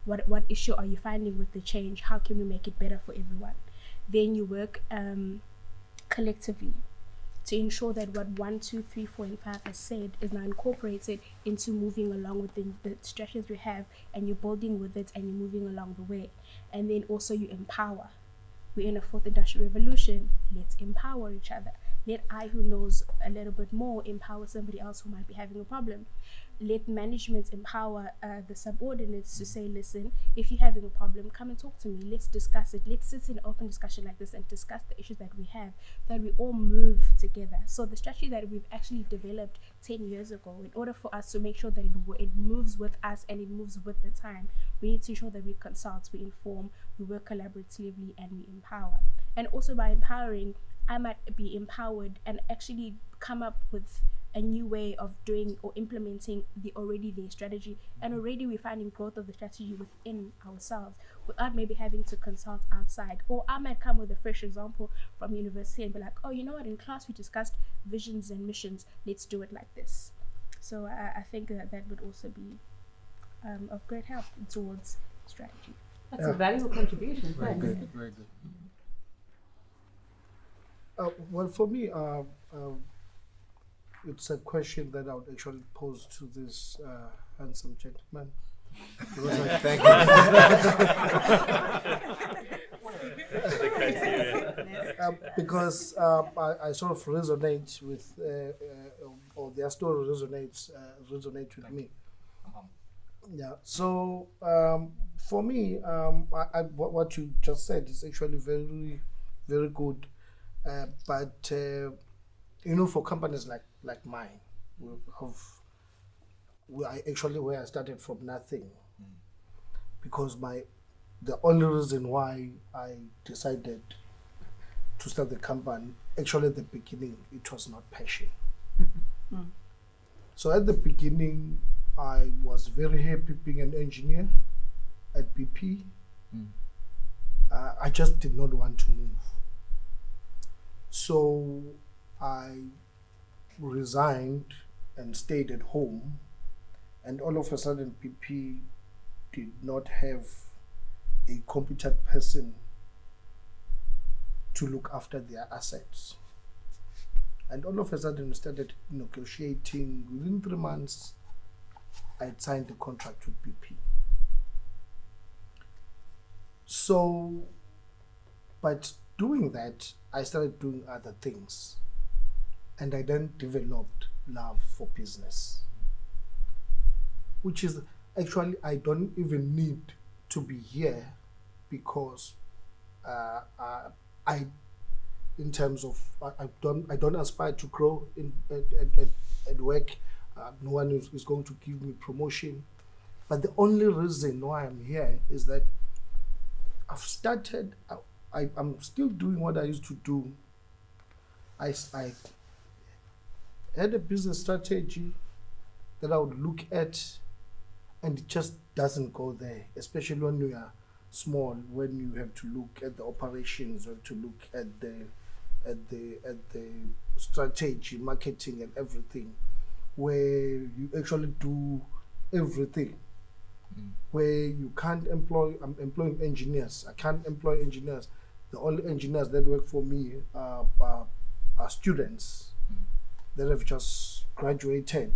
I: What issue are you finding with the change? How can we make it better for everyone? Then you work collectively to ensure that what 1, 2, 3, 4, and 5 has said is now incorporated into moving along with the strategies we have, and you're building with it and you're moving along the way. And then also you empower. We're in a fourth industrial revolution. Let's empower each other. Let I, who knows a little bit more, empower somebody else who might be having a problem. Let management empower the subordinates to say, listen, if you're having a problem, come and talk to me. Let's discuss it. Let's sit in an open discussion like this and discuss the issues that we have, that we all move together. So the strategy that we've actually developed 10 years ago, in order for us to make sure that it moves with us and it moves with the time, we need to ensure that we consult, we inform, we work collaboratively, and we empower. And also by empowering, I might be empowered and actually come up with a new way of doing or implementing the already there strategy, and already we're finding growth of the strategy within ourselves without maybe having to consult outside. Or I might come with a fresh example from university and be like, oh, you know what, in class we discussed visions and missions, let's do it like this. So I think that would also be of great help towards strategy.
A: That's a valuable contribution.
D: Very
A: Thanks.
D: good, very good.
H: Well, for me, it's a question that I would actually pose to this handsome gentleman. Because
F: Thank
H: because I sort of resonate with, or their story resonate with me. Yeah. So for me, what you just said is actually very, very good. But for companies like mine, where I started from nothing, because the only reason why I decided to start the company, actually at the beginning, it was not passion. So at the beginning, I was very happy being an engineer at BP. I just did not want to move. So I resigned and stayed at home, and all of a sudden BP did not have a competent person to look after their assets. And all of a sudden we started negotiating. Within 3 months, I had signed a contract with BP. So, but doing that, I started doing other things. And I then developed love for business, which is actually, I don't even need to be here because in terms of, I don't aspire to grow at work. No one is going to give me promotion. But the only reason why I'm here is that I've started, I'm still doing what I used to do. I had a business strategy that I would look at, and it just doesn't go there, especially when you are small, when you have to look at the operations, or to look at the strategy, marketing and everything, where you actually do everything. Where you can't employ, I'm employing engineers. I can't employ engineers. The only engineers that work for me are students that have just graduated,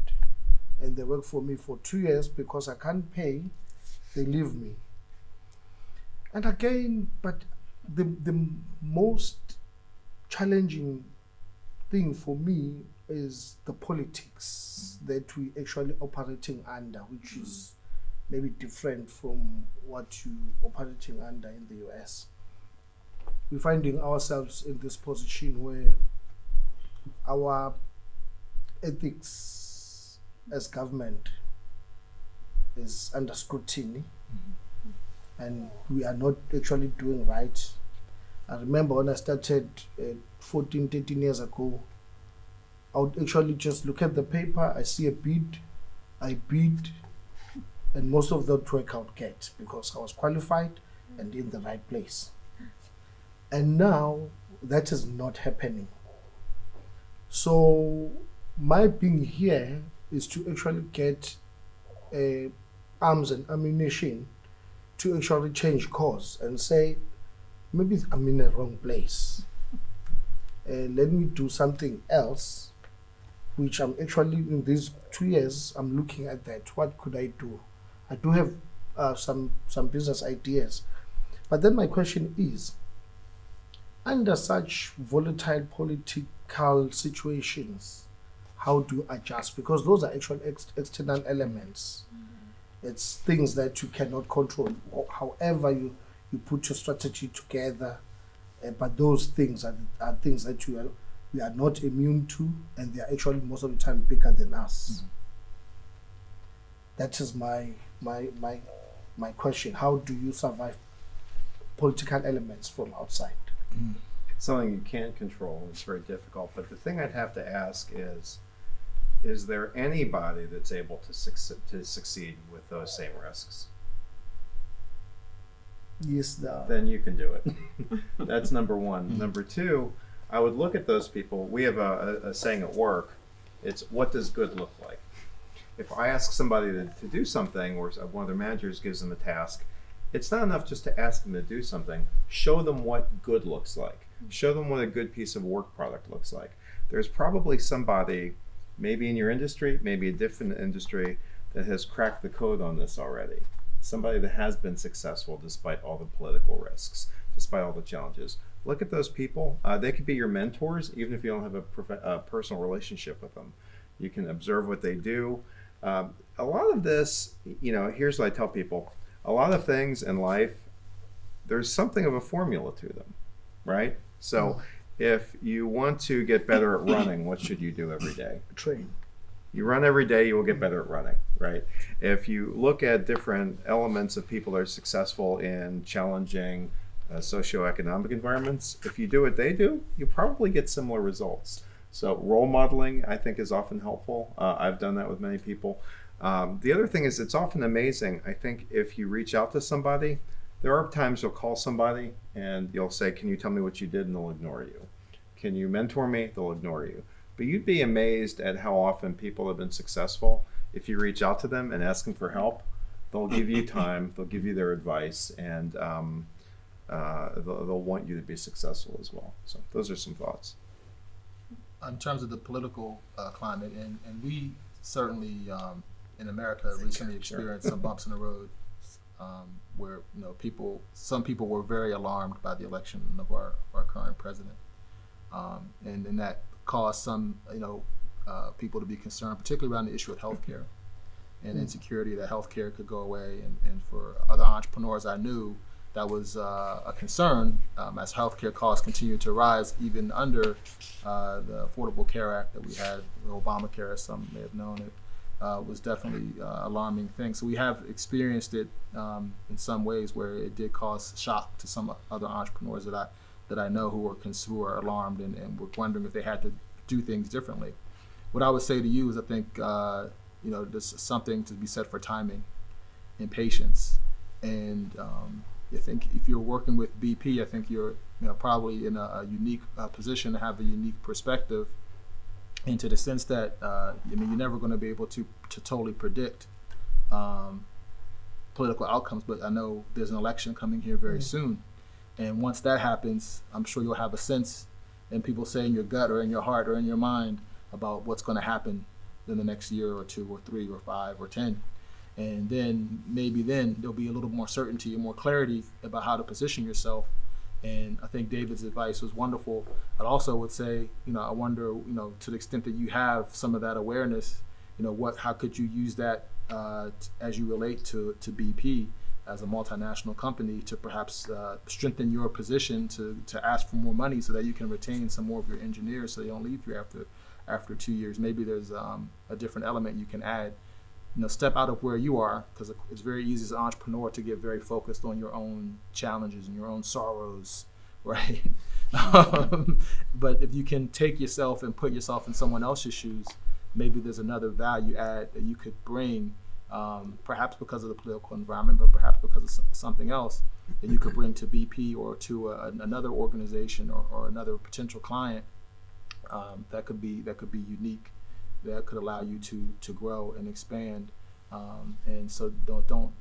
H: and they work for me for 2 years. Because I can't pay, they leave me. And again, but the most challenging thing for me is the politics that we actually operating under, which is maybe different from what you operating under in the US. We're finding ourselves in this position where our ethics as government is under scrutiny, and we are not actually doing right. I remember when I started 14, 13 years ago, I would actually just look at the paper, I see a bid, I bid, and most of that work I would get because I was qualified and in the right place. And now that is not happening. So my being here is to actually get arms and ammunition to actually change course and say, maybe I'm in the wrong place. Let me do something else, which I'm actually, in these 2 years, I'm looking at that. What could I do? I do have some business ideas. But then my question is, under such volatile political situations, how do you adjust? Because those are actual external elements. It's things that you cannot control. However, you put your strategy together, but those things are things that we are not immune to, and they are actually most of the time bigger than us. That is my question. How do you survive political elements from outside?
F: It's something you can't control. It's very difficult. But the thing I'd have to ask is there anybody that's able to succeed with those same risks?
H: Yes,
F: then you can do it. That's number one. Number two, I would look at those people. We have a saying at work. It's, what does good look like? If I ask somebody to do something, or one of their managers gives them a task, it's not enough just to ask them to do something. Show them what good looks like. Show them what a good piece of work product looks like. There's probably somebody, maybe in your industry, maybe a different industry, that has cracked the code on this already. Somebody that has been successful despite all the political risks, despite all the challenges. Look at those people. They could be your mentors, even if you don't have a personal relationship with them. You can observe what they do. A lot of this, here's what I tell people. A lot of things in life, there's something of a formula to them, right? So if you want to get better at running, what should you do every day?
H: Train.
F: You run every day, you will get better at running, right? If you look at different elements of people that are successful in challenging socioeconomic environments, if you do what they do, you probably get similar results. So role modeling, I think, is often helpful. I've done that with many people. The other thing is, it's often amazing. I think if you reach out to somebody, there are times you'll call somebody and you'll say, can you tell me what you did? And they'll ignore you. Can you mentor me? They'll ignore you. But you'd be amazed at how often people have been successful. If you reach out to them and ask them for help, they'll give you time, they'll give you their advice. And they'll want you to be successful as well. So those are some thoughts.
D: In terms of the political climate, and we certainly in America recently experienced some bumps in the road where some people were very alarmed by the election of our current president, and that caused some people to be concerned, particularly around the issue of healthcare and insecurity that healthcare could go away, and for other entrepreneurs I knew, that was a concern as healthcare costs continue to rise, even under the Affordable Care Act that we had, Obamacare, as some may have known it, was definitely alarming thing. So we have experienced it in some ways where it did cause shock to some other entrepreneurs that I know who are alarmed and were wondering if they had to do things differently. What I would say to you is I think there's something to be said for timing and patience, and I think if you're working with BP, I think you're probably in a unique position to have a unique perspective, into the sense that you're never going to be able to totally predict political outcomes, but I know there's an election coming here very soon, and once that happens, I'm sure you'll have a sense, and people say in your gut or in your heart or in your mind about what's going to happen in the next year or 2 or 3 or 5 or 10. And then maybe there'll be a little more certainty and more clarity about how to position yourself. And I think David's advice was wonderful. I also would say, I wonder, to the extent that you have some of that awareness, how could you use that as you relate to BP as a multinational company to perhaps strengthen your position to ask for more money so that you can retain some more of your engineers so they don't leave you after 2 years. Maybe there's a different element you can add. Step out of where you are, because it's very easy as an entrepreneur to get very focused on your own challenges and your own sorrows, right? But if you can take yourself and put yourself in someone else's shoes, maybe there's another value add that you could bring, perhaps because of the political environment, but perhaps because of something else that you could bring to BP or to another organization or another potential client that could be unique, that could allow you to grow and expand, and so don't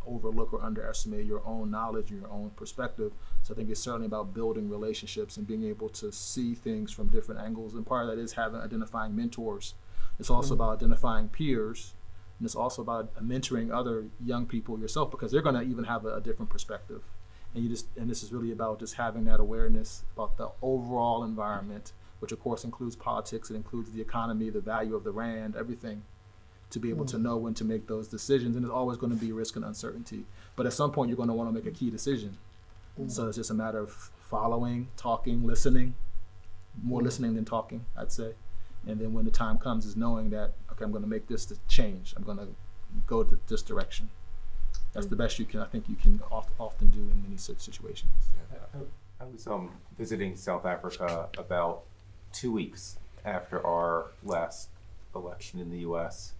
D: overlook or underestimate your own knowledge and your own perspective. So I think it's certainly about building relationships and being able to see things from different angles, and part of that is identifying mentors. It's also about identifying peers, and it's also about mentoring other young people yourself, because they're going to even have a different perspective, and this is really about just having that awareness about the overall environment, which of course includes politics, it includes the economy, the value of the rand, everything, to be able to know when to make those decisions. And there's always going to be risk and uncertainty, but at some point you're going to want to make a key decision. So it's just a matter of following, talking, listening, more listening than talking, I'd say. And then when the time comes, is knowing that, okay, I'm going to make this change, I'm going to go this direction. That's the best I think you can often do in many situations.
B: I was visiting South Africa about 2 weeks after our last election in the U.S.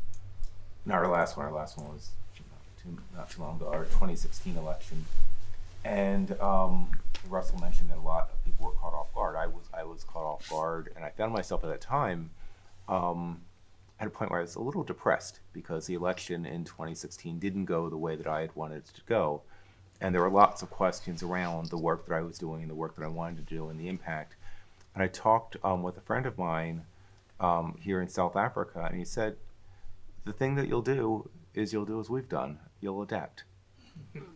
B: Not our last one was not too long ago, our 2016 election. And Russell mentioned that a lot of people were caught off guard. I was caught off guard, and I found myself at that time at a point where I was a little depressed because the election in 2016 didn't go the way that I had wanted it to go. And there were lots of questions around the work that I was doing and the work that I wanted to do and the impact. And I talked with a friend of mine here in South Africa, and he said, the thing that you'll do as we've done. You'll adapt.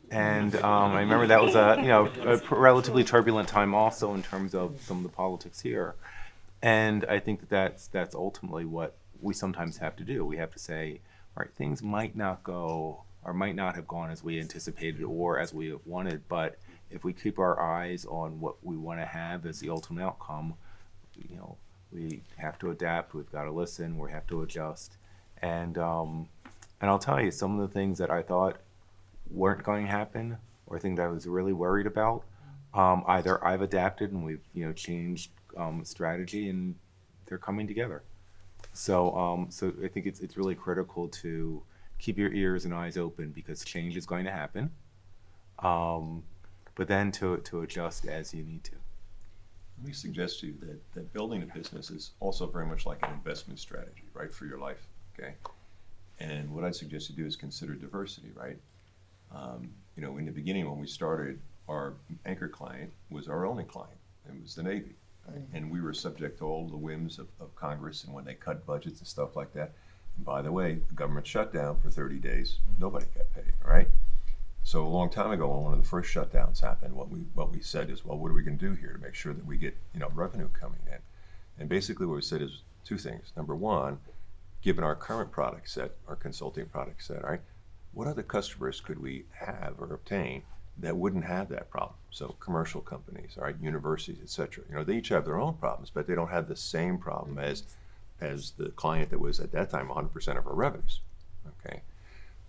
B: And I remember that was a relatively turbulent time also in terms of some of the politics here. And I think that's ultimately what we sometimes have to do. We have to say, all right, things might not go or might not have gone as we anticipated or as we have wanted, but if we keep our eyes on what we want to have as the ultimate outcome, we have to adapt, we've got to listen, we have to adjust. And I'll tell you, some of the things that I thought weren't going to happen, or things that I was really worried about, either I've adapted and we've changed strategy, and they're coming together. So I think it's really critical to keep your ears and eyes open, because change is going to happen, but then to adjust as you need to.
C: Let me suggest to you that building a business is also very much like an investment strategy, right, for your life, okay? And what I'd suggest you do is consider diversity, right? In the beginning when we started, our anchor client was our only client. It was the Navy. Right? And we were subject to all the whims of Congress and when they cut budgets and stuff like that. And by the way, the government shut down for 30 days. Nobody got paid, right? So a long time ago, when one of the first shutdowns happened, what we said is, well, what are we going to do here to make sure that we get revenue coming in? And basically what we said is two things. Number one, given our current product set, our consulting product set, all right, what other customers could we have or obtain that wouldn't have that problem? So commercial companies, all right, universities, et cetera. They each have their own problems, but they don't have the same problem as the client that was at that time 100% of our revenues. Okay.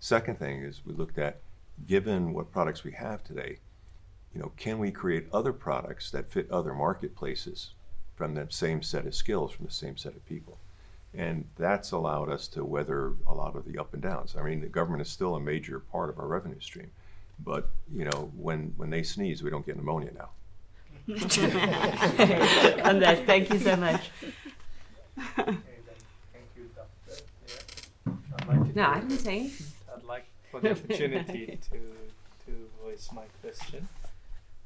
C: Second thing is we looked at, given what products we have today, can we create other products that fit other marketplaces from that same set of skills, from the same set of people? And that's allowed us to weather a lot of the up and downs. I mean, the government is still a major part of our revenue stream, but when they sneeze, we don't get pneumonia now.
J: On that, thank you so much.
G: Okay, then, thank you, Doctor. Yeah. I'd like to
A: No, I didn't say.
G: I'd like for the opportunity to voice my question.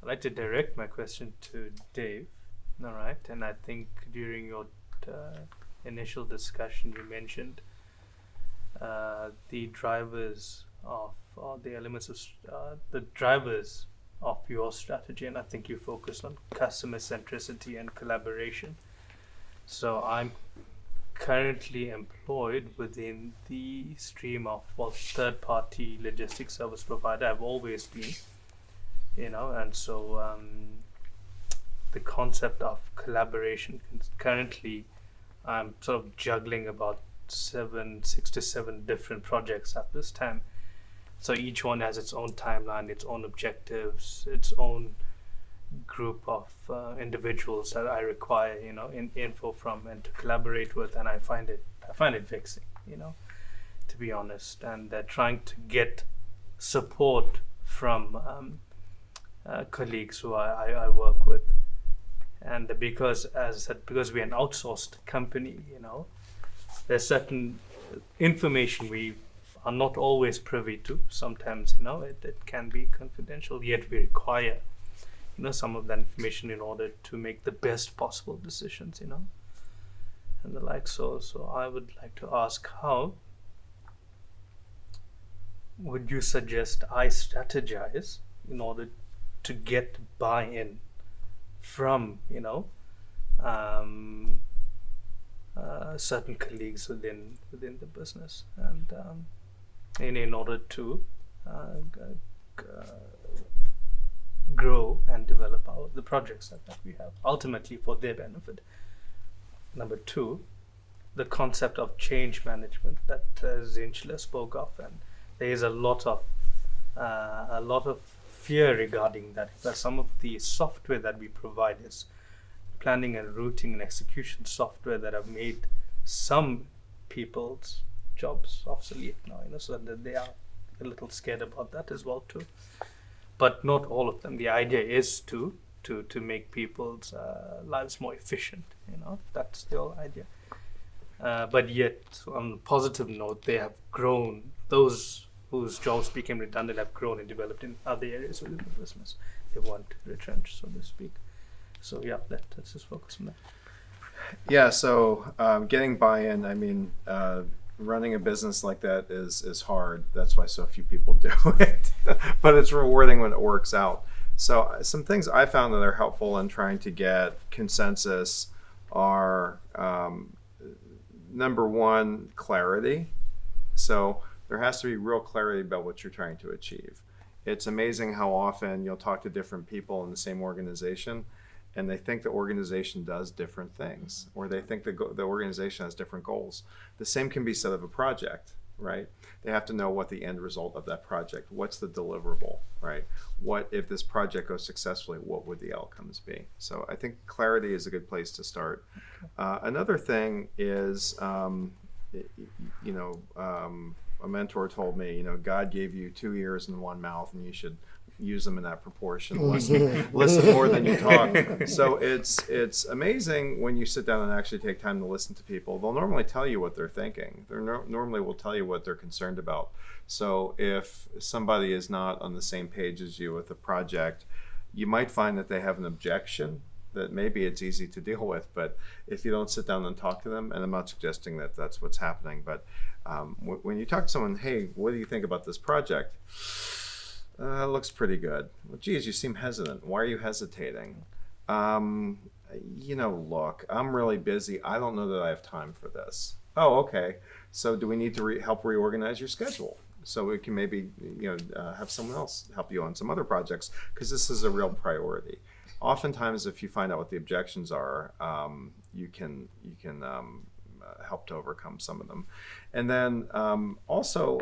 G: I'd like to direct my question to Dave. All right, and I think during your initial discussion, you mentioned the drivers of the elements of the drivers of your strategy, and I think you focused on customer centricity and collaboration. So I'm currently employed within the stream of third-party logistics service provider. I've always been, and so the concept of collaboration currently I'm sort of juggling about 6 to 7 different projects at this time. So each one has its own timeline, its own objectives, its own group of individuals that I require, info from and to collaborate with, and I find it vexing, to be honest. And they're trying to get support from colleagues who I work with. And because, as I said, because we're an outsourced company, there's certain information we are not always privy to. Sometimes, it can be confidential, yet we require, some of that information in order to make the best possible decisions, and the like. So I would like to ask, how would you suggest I strategize in order to get buy-in from certain colleagues within the business, and in order to grow and develop the projects that we have, ultimately for their benefit. Number 2, the concept of change management that Zinchler spoke of, and there is a lot of fear regarding that. That some of the software that we provide is planning and routing and execution software that have made some people's jobs obsolete now, so that they are a little scared about that as well too. But not all of them. The idea is to make people's lives more efficient. That's the whole idea. But yet, on a positive note, they have grown. Those whose jobs became redundant have grown and developed in other areas within the business. They want to retrench, so to speak. So yeah, let's just focus on that.
F: Yeah. So getting buy-in. I mean, running a business like that is hard. That's why so few people do it. But it's rewarding when it works out. So some things I found that are helpful in trying to get consensus are number 1, clarity. So there has to be real clarity about what you're trying to achieve. It's amazing how often you'll talk to different people in the same organization, and they think the organization does different things, or they think the organization has different goals. The same can be said of a project, right? They have to know what the end result of that project, what's the deliverable, right? What if this project goes successfully, what would the outcomes be? So I think clarity is a good place to start. Another thing is, a mentor told me, God gave you 2 ears and 1 mouth, and you should use them in that proportion. Listen more than you talk. So it's amazing when you sit down and actually take time to listen to people. They'll normally tell you what they're thinking. They normally will tell you what they're concerned about. So if somebody is not on the same page as you with a project, you might find that they have an objection that maybe it's easy to deal with, but if you don't sit down and talk to them, and I'm not suggesting that that's what's happening, but when you talk to someone, hey, what do you think about this project? It looks pretty good. Well, geez, you seem hesitant. Why are you hesitating? Look, I'm really busy. I don't know that I have time for this. Oh, okay. So do we need to help reorganize your schedule? So we can maybe have someone else help you on some other projects, because this is a real priority. Oftentimes, if you find out what the objections are, you can help to overcome some of them. And then also,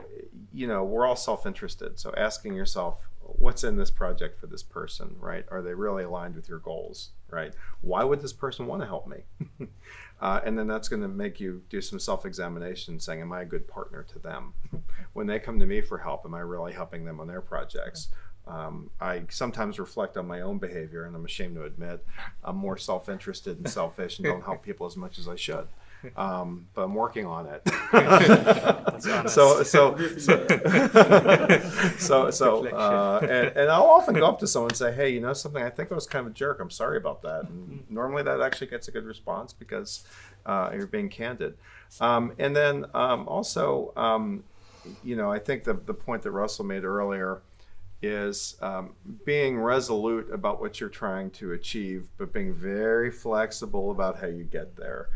F: we're all self-interested. So asking yourself, what's in this project for this person, right? Are they really aligned with your goals, right? Why would this person want to help me? And then that's going to make you do some self-examination, saying, am I a good partner to them? When they come to me for help, am I really helping them on their projects? I sometimes reflect on my own behavior, and I'm ashamed to admit I'm more self-interested and selfish and don't help people as much as I should. But I'm working on it. And I'll often go up to someone and say, hey, something, I think I was kind of a jerk. I'm sorry about that. And normally that actually gets a good response because you're being candid. And then also, I think the point that Russell made earlier is being resolute about what you're trying to achieve, but being very flexible about how you get there.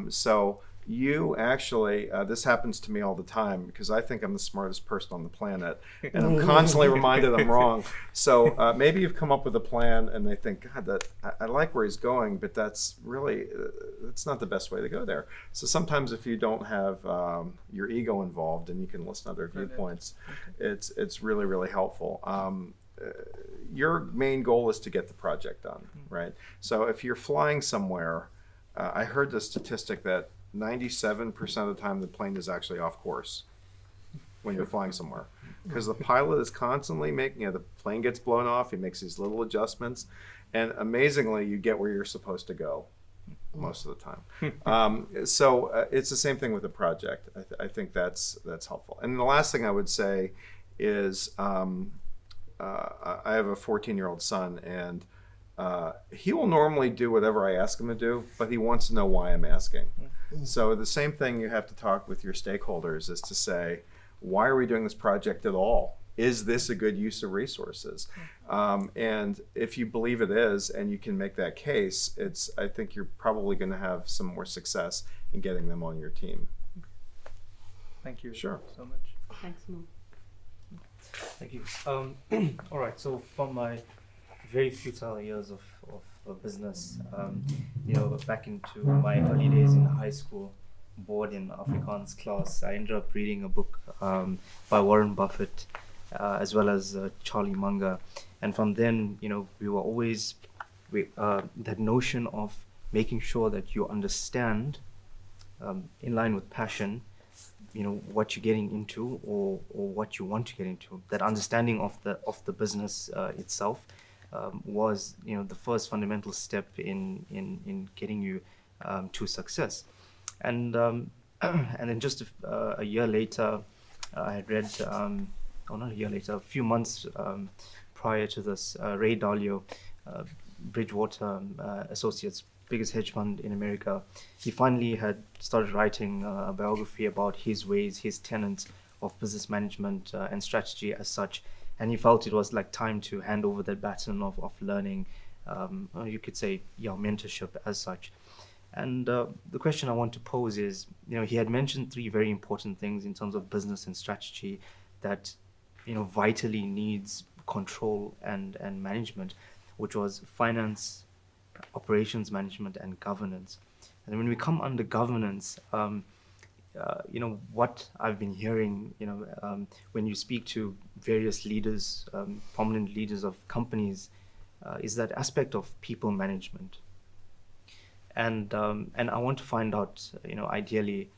F: So you actually, this happens to me all the time because I think I'm the smartest person on the planet, and I'm constantly reminded I'm wrong. So maybe you've come up with a plan and they think, God, that I like where he's going, but that's really, that's not the best way to go there. So sometimes if you don't have your ego involved and you can listen to other viewpoints, it's really, really helpful. Your main goal is to get the project done, right? So if you're flying somewhere, I heard the statistic that 97% of the time the plane is actually off course when you're flying somewhere, because the pilot is constantly making, the plane gets blown off, he makes these little adjustments, and amazingly you get where you're supposed to go most of the time. So it's the same thing with a project. I think that's helpful. And the last thing I would say is I have a 14-year-old son, and he will normally do whatever I ask him to do, but he wants to know why I'm asking. So the same thing you have to talk with your stakeholders is to say, why are we doing this project at all? Is this a good use of resources? And if you believe it is, and you can make that case, I think you're probably going to have some more success in getting them on your team.
G: Thank you
F: so
G: much.
A: Thanks, Mo.
N: Thank you. All right, so from my very futile years of business, back into my early days in high school, board in Afrikaans class, I ended up reading a book by Warren Buffett, as well as Charlie Munger. And from then, we were always, that notion of making sure that you understand, in line with passion, what you're getting into or what you want to get into. That understanding of the business itself was the first fundamental step in getting you to success. And then just a year later, I had read, not a year later, a few months prior to this, Ray Dalio, Bridgewater Associates, biggest hedge fund in America, he finally had started writing a biography about his ways, his tenets of business management and strategy as such. And he felt it was like time to hand over that baton of learning, you could say, mentorship as such. And the question I want to pose is, he had mentioned three very important things in terms of business and strategy that, vitally needs control and management, which was finance, operations management, and governance. And when we come under governance, what I've been hearing, when you speak to various leaders, prominent leaders of companies, is that aspect of people management. And I want to find out, ideally,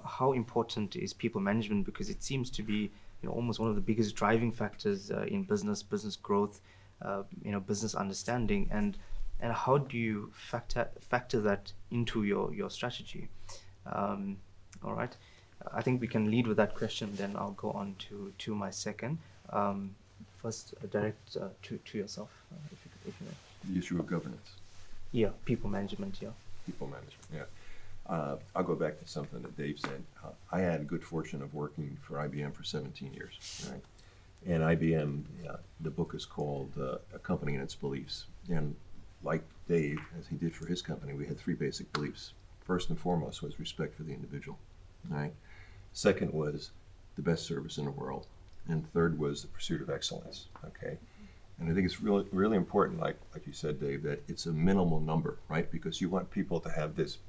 N: how important is people management, because it seems to be almost one of the biggest driving factors in business growth, business understanding, and how do you factor that into your strategy? All right, I think we can lead with that question. Then I'll go on to my second. First, direct to yourself, if you may.
C: The issue of governance.
N: Yeah, people management. Yeah.
C: People management. Yeah. I'll go back to something that Dave said. I had the good fortune of working for IBM for 17 years. Right? And IBM, the book is called A Company and Its Beliefs. And like Dave, as he did for his company, we had three basic beliefs. First and foremost was respect for the individual. Right? Second was the best service in the world. And third was the pursuit of excellence. Okay. And I think it's really, really important, like you said, Dave, that it's a minimal number, right? Because you want people to have this,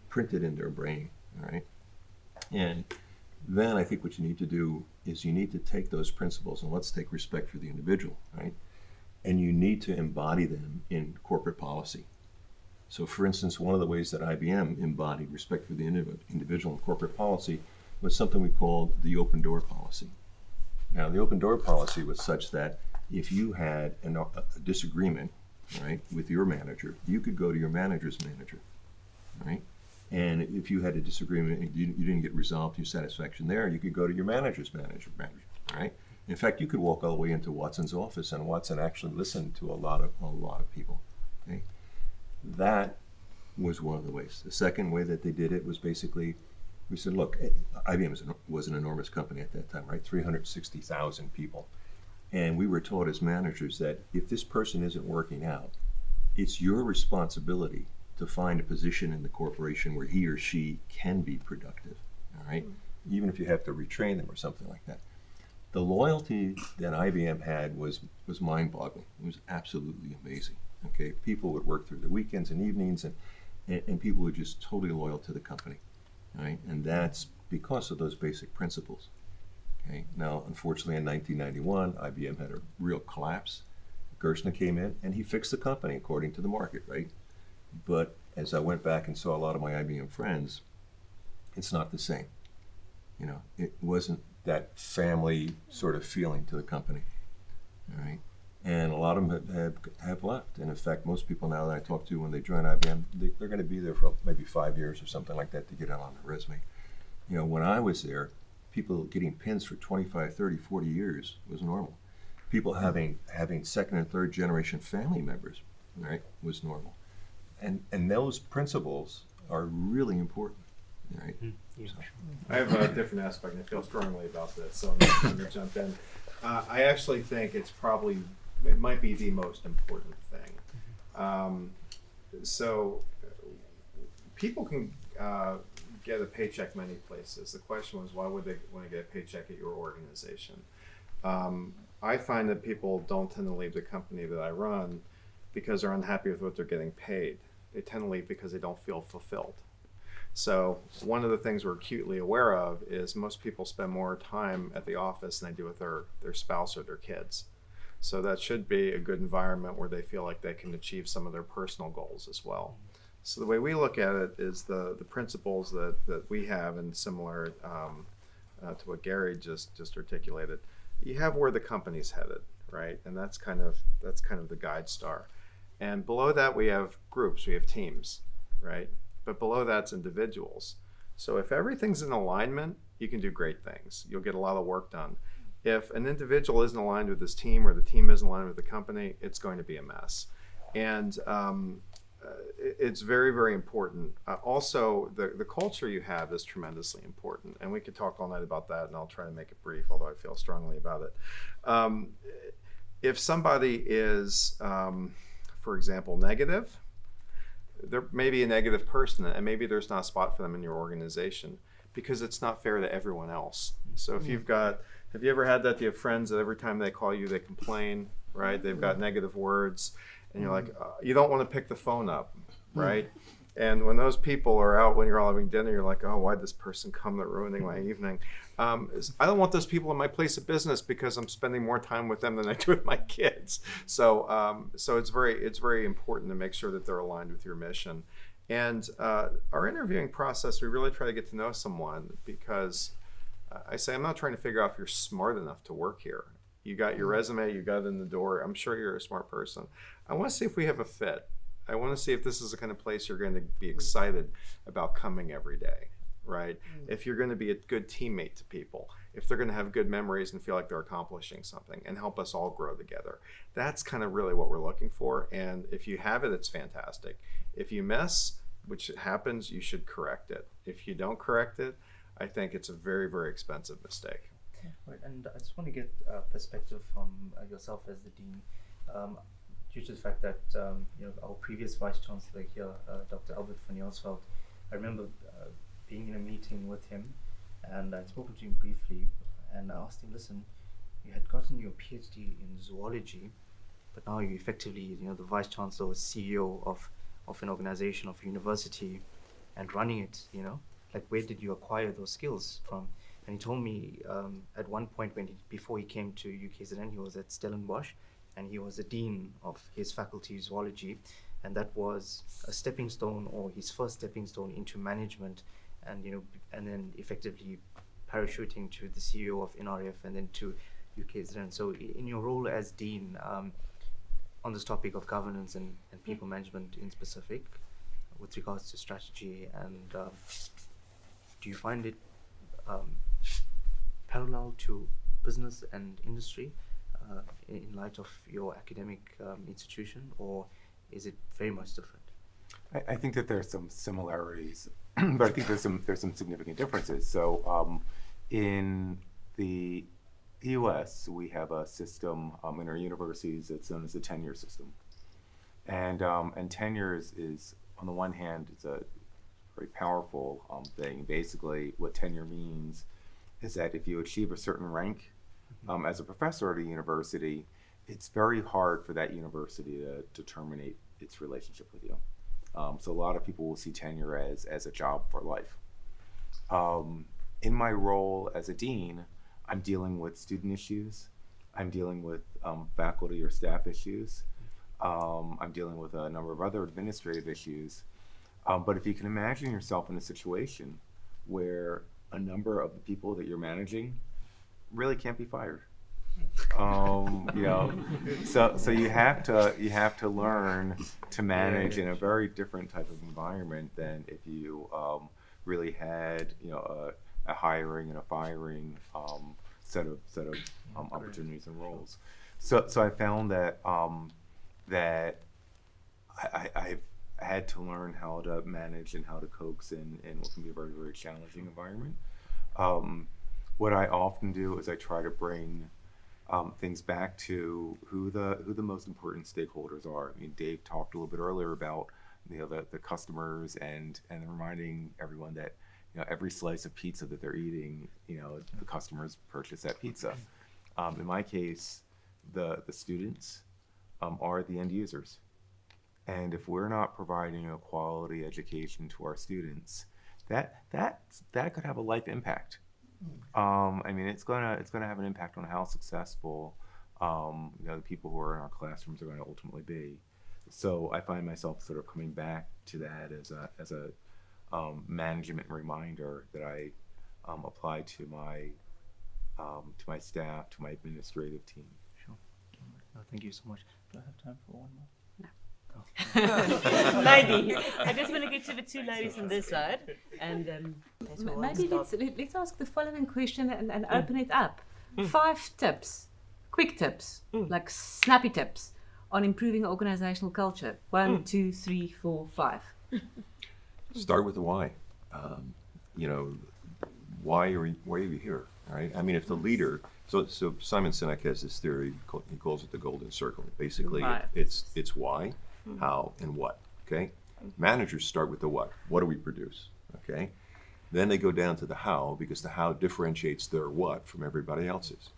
C: printed in their brain, all right? And then I think what you need to do is you need to take those principles, and let's take respect for the individual, right? And you need to embody them in corporate policy. So for instance, one of the ways that IBM embodied respect for the individual in corporate policy was something we called the open door policy. Now, the open door policy was such that if you had a disagreement, right, with your manager, you could go to your manager's manager, right? And if you had a disagreement and you didn't get resolved to your satisfaction there, you could go to your manager's manager, right? In fact, you could walk all the way into Watson's office, and Watson actually listened to a lot of people. Okay? That was one of the ways. The second way that they did it was basically, we said, look, IBM was an enormous company at that time, right? 360,000 people. And we were taught as managers that if this person isn't working out, it's your responsibility to find a position in the corporation where he or she can be productive, all right? Even if you have to retrain them or something like that. The loyalty that IBM had was mind-boggling. It was absolutely amazing, okay? People would work through the weekends and evenings, and people were just totally loyal to the company, right? And that's because of those basic principles. Okay. Now, unfortunately, in 1991, IBM had a real collapse. Gerstner came in, and he fixed the company according to the market, right? But as I went back and saw a lot of my IBM friends, it's not the same. It wasn't that family sort of feeling to the company, all right? And a lot of them have left. And in fact, most people now that I talk to when they join IBM, they're going to be there for maybe 5 years or something like that to get it on their resume. When I was there, people getting pins for 25, 30, 40 years was normal. People having second and third generation family members, right, was normal. And those principles are really important, right?
N: Yeah,
F: so. I have a different aspect, and I feel strongly about this, so I'm going to jump in. I actually think it might be the most important thing. So people can get a paycheck many places. The question was, why would they want to get a paycheck at your organization? I find that people don't tend to leave the company that I run because they're unhappy with what they're getting paid. They tend to leave because they don't feel fulfilled. So one of the things we're acutely aware of is most people spend more time at the office than they do with their spouse or their kids. So that should be a good environment where they feel like they can achieve some of their personal goals as well. So the way we look at it is the principles that we have, and similar to what Gary just articulated. You have where the company's headed, right? And that's kind of the guide star. And below that we have groups, we have teams, right? But below that's individuals. So if everything's in alignment, you can do great things. You'll get a lot of work done. If an individual isn't aligned with his team or the team isn't aligned with the company, it's going to be a mess. And it's very, very important. Also, the culture you have is tremendously important. And we could talk all night about that, and I'll try to make it brief, although I feel strongly about it. If somebody is, for example, negative, there may be a negative person, and maybe there's not a spot for them in your organization because it's not fair to everyone else. So if have you ever had that? Do you have friends that every time they call you, they complain, right? They've got negative words, and you're like, you don't want to pick the phone up, right? And when those people are out, when you're all having dinner, you're like, oh, why'd this person come? They're ruining my evening. I don't want those people in my place of business because I'm spending more time with them than I do with my kids. So it's very important to make sure that they're aligned with your mission. And our interviewing process, we really try to get to know someone because I say, I'm not trying to figure out if you're smart enough to work here. You got your resume, you got it in the door. I'm sure you're a smart person. I want to see if we have a fit. I want to see if this is the kind of place you're going to be excited about coming every day, right? If you're going to be a good teammate to people, if they're going to have good memories and feel like they're accomplishing something and help us all grow together. That's kind of really what we're looking for. And if you have it, it's fantastic. If you miss, which happens, you should correct it. If you don't correct it, I think it's a very, very expensive mistake.
N: Right, and I just want to get perspective from yourself as the dean, due to the fact that our previous vice chancellor here, Dr. Albert van Jaarsveld, I remember being in a meeting with him, and I'd spoken to him briefly, and I asked him, listen, you had gotten your PhD in zoology, but now you're effectively, the vice chancellor or CEO of an organization, of a university, and running it, like where did you acquire those skills from? And he told me at one point before he came to UKZN, he was at Stellenbosch, and he was the dean of his faculty zoology, and that was a stepping stone, or his first stepping stone into management, and and then effectively parachuting to the CEO of NRF and then to UKZN. So in your role as dean, on this topic of governance and people management in specific, with regards to strategy, and do you find it parallel to business and industry in light of your academic institution, or is it very much different?
B: I think that there's some similarities, but I think there's some significant differences. So in the US, we have a system in our universities that's known as the tenure system, and tenure is on the one hand, it's a very powerful thing. Basically, what tenure means is that if you achieve a certain rank as a professor at a university, it's very hard for that university to terminate its relationship with you. So a lot of people will see tenure as a job for life. In my role as a dean, I'm dealing with student issues. I'm dealing with faculty or staff issues. I'm dealing with a number of other administrative issues. But if you can imagine yourself in a situation where a number of the people that you're managing really can't be fired. So you have to learn to manage in a very different type of environment than if you really had a hiring and a firing set of opportunities and roles. So I found that I've had to learn how to manage and how to coax in what can be a very, very challenging environment. What I often do is I try to bring things back to who the most important stakeholders are. I mean, Dave talked a little bit earlier about the customers and reminding everyone that every slice of pizza that they're eating, the customers purchase that pizza. In my case, the students are the end users. And if we're not providing a quality education to our students, that could have a life impact. I mean, it's gonna have an impact on how successful the people who are in our classrooms are going to ultimately be. So I find myself sort of coming back to that as a management reminder that I apply to my staff, to my administrative team.
N: Sure. Thank you so much. Do I have time for one more?
A: Lady, I just want to get to the two ladies on this side, and maybe let's ask the following question and open it up. 5 tips, quick tips, like snappy tips on improving organizational culture. 1, 2, 3, 4, 5.
C: Start with the why. Why are you here? Right? I mean, if the leader. So Simon Sinek has this theory. He calls it the golden circle. Basically, it's why, how, and what. Okay. Managers start with the what. What do we produce? Okay. Then they go down to the how, because the how differentiates their what from everybody else's.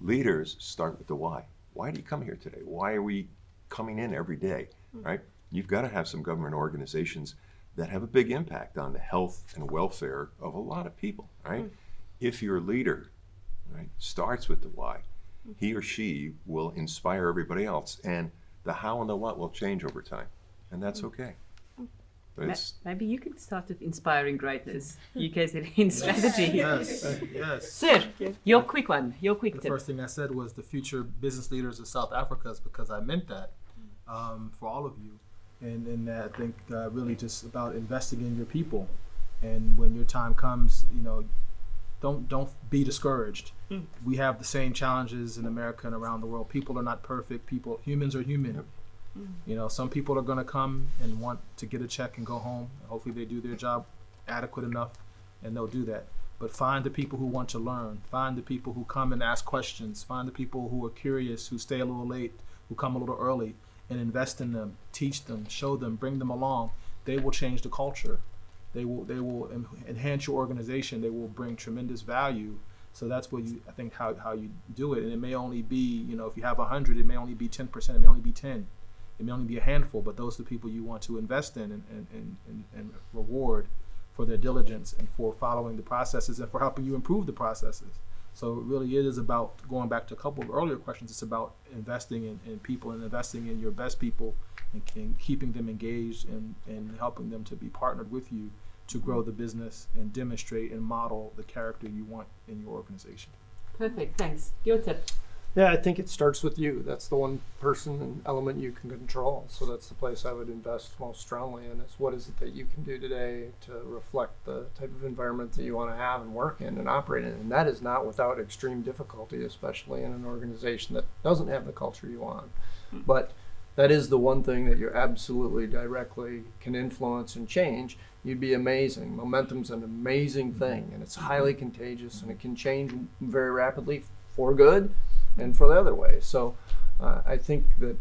C: Leaders start with the why. Why do you come here today? Why are we coming in every day? Right. You've got to have some government organizations that have a big impact on the health and welfare of a lot of people. Right. If your leader starts with the why, he or she will inspire everybody else, and the how and the what will change over time, and that's okay. But it's,
A: Maybe you could start with inspiring greatness. UK's in strategy.
D: Yes.
A: Sir, your quick one. Your quick
D: The
A: tip.
D: first thing I said was the future business leaders of South Africa is because I meant that for all of you. And I think really just about investing in your people. And when your time comes, don't be discouraged. We have the same challenges in America and around the world. People are not perfect. Humans are human. Some people are going to come and want to get a check and go home. Hopefully they do their job adequate enough, and they'll do that. But find the people who want to learn. Find the people who come and ask questions. Find the people who are curious, who stay a little late, who come a little early, and invest in them, teach them, show them, bring them along. They will change the culture. They will enhance your organization. They will bring tremendous value. So that's what I think how you do it. And it may only be, if you have 100, it may only be 10%, it may only be 10. It may only be a handful, but those are the people you want to invest in and reward for their diligence and for following the processes and for helping you improve the processes. So really it is about, going back to a couple of earlier questions, it's about investing in people and investing in your best people and keeping them engaged and helping them to be partnered with you to grow the business and demonstrate and model the character you want in your organization.
A: Perfect, thanks. Your tip.
E: Yeah, I think it starts with you. That's the one person and element you can control. So that's the place I would invest most strongly in, is what is it that you can do today to reflect the type of environment that you want to have and work in and operate in. And that is not without extreme difficulty, especially in an organization that doesn't have the culture you want. But that is the one thing that you absolutely directly can influence and change. You'd be amazing. Momentum's an amazing thing, and it's highly contagious, and it can change very rapidly for good and for the other way. So I think that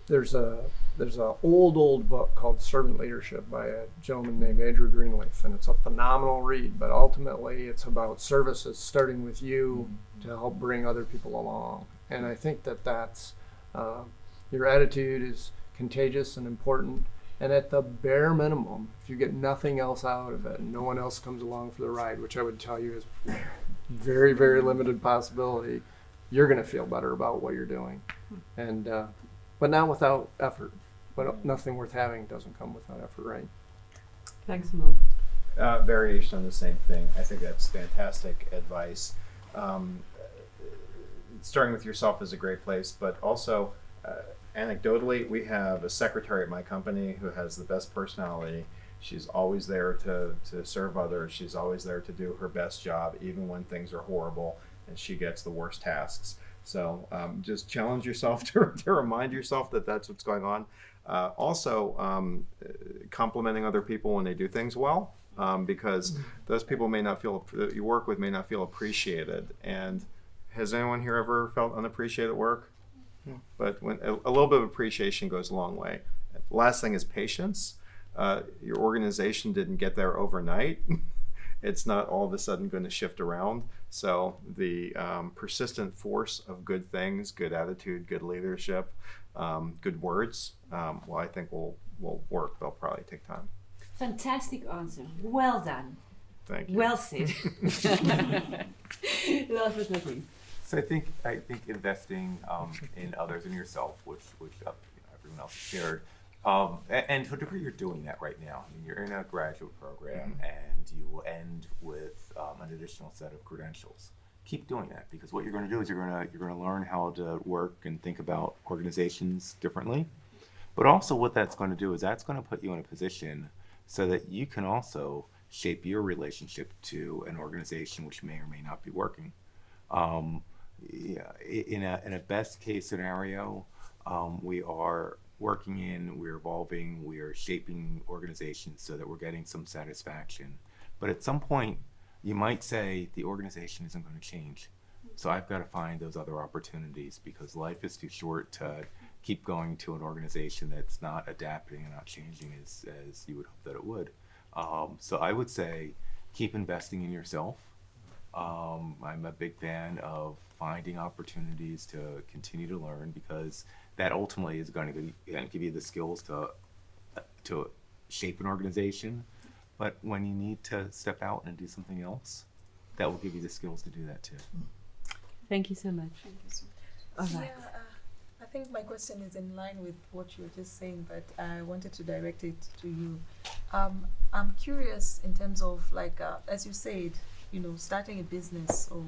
E: there's a old book called Servant Leadership by a gentleman named Andrew Greenleaf, and it's a phenomenal read, but ultimately it's about services starting with you to help bring other people along. And I think that's your attitude is contagious and important. And at the bare minimum, if you get nothing else out of it and no one else comes along for the ride, which I would tell you is very, very limited possibility, you're going to feel better about what you're doing. And but not without effort. But nothing worth having doesn't come without effort, right?
A: Thanks, Mo.
F: Variation on the same thing. I think that's fantastic advice. Starting with yourself is a great place, but also anecdotally, we have a secretary at my company who has the best personality. She's always there to serve others. She's always there to do her best job, even when things are horrible and she gets the worst tasks. So just challenge yourself to remind yourself that that's what's going on. Also, complimenting other people when they do things well, because those people that you work with may not feel appreciated. And has anyone here ever felt unappreciated at work? But when a little bit of appreciation goes a long way. The last thing is patience. Your organization didn't get there overnight. It's not all of a sudden going to shift around. So the persistent force of good things, good attitude, good leadership, good words, I think will work. They'll probably take time.
A: Fantastic answer. Well done.
F: Thank you.
A: Well said. Last but not least.
B: So I think investing in others and yourself, which everyone else shared, and to a degree you're doing that right now. I mean, you're in a graduate program, and you will end with an additional set of credentials. Keep doing that, because what you're going to do is you're going to learn how to work and think about organizations differently. But also, what that's going to do is that's going to put you in a position so that you can also shape your relationship to an organization which may or may not be working. In a best case scenario, we are working we're evolving, we are shaping organizations so that we're getting some satisfaction. But at some point, you might say the organization isn't going to change. So I've got to find those other opportunities, because life is too short to keep going to an organization that's not adapting and not changing as you would hope that it would. So I would say keep investing in yourself. I'm a big fan of finding opportunities to continue to learn, because that ultimately is going to give you the skills to shape an organization. But when you need to step out and do something else, that will give you the skills to do that too.
A: Thank you so much.
M: Thank you so much.
A: All right.
K: I think my question is in line with what you were just saying, but I wanted to direct it to you. I'm curious in terms of like, as you said, starting a business or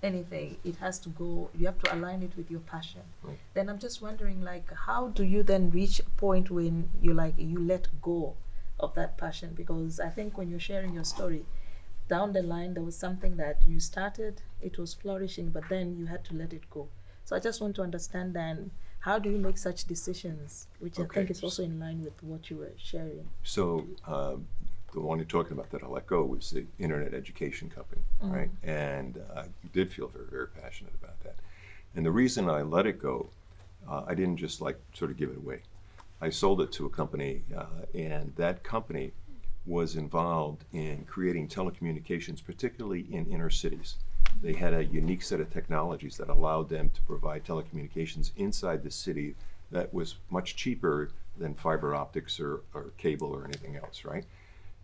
K: anything, it has to go, you have to align it with your passion.
C: Right.
K: Then I'm just wondering, like, how do you then reach a point when you let go of that passion? Because I think when you're sharing your story, down the line, there was something that you started, it was flourishing, but then you had to let it go. So I just want to understand then, how do you make such decisions, which I think is also in line with what you were sharing.
C: So the one you're talking about that I let go was the internet education company, right? And I did feel very, very passionate about that. And the reason I let it go, I didn't just like sort of give it away. I sold it to a company, and that company was involved in creating telecommunications, particularly in inner cities. They had a unique set of technologies that allowed them to provide telecommunications inside the city that was much cheaper than fiber optics or cable or anything else, right?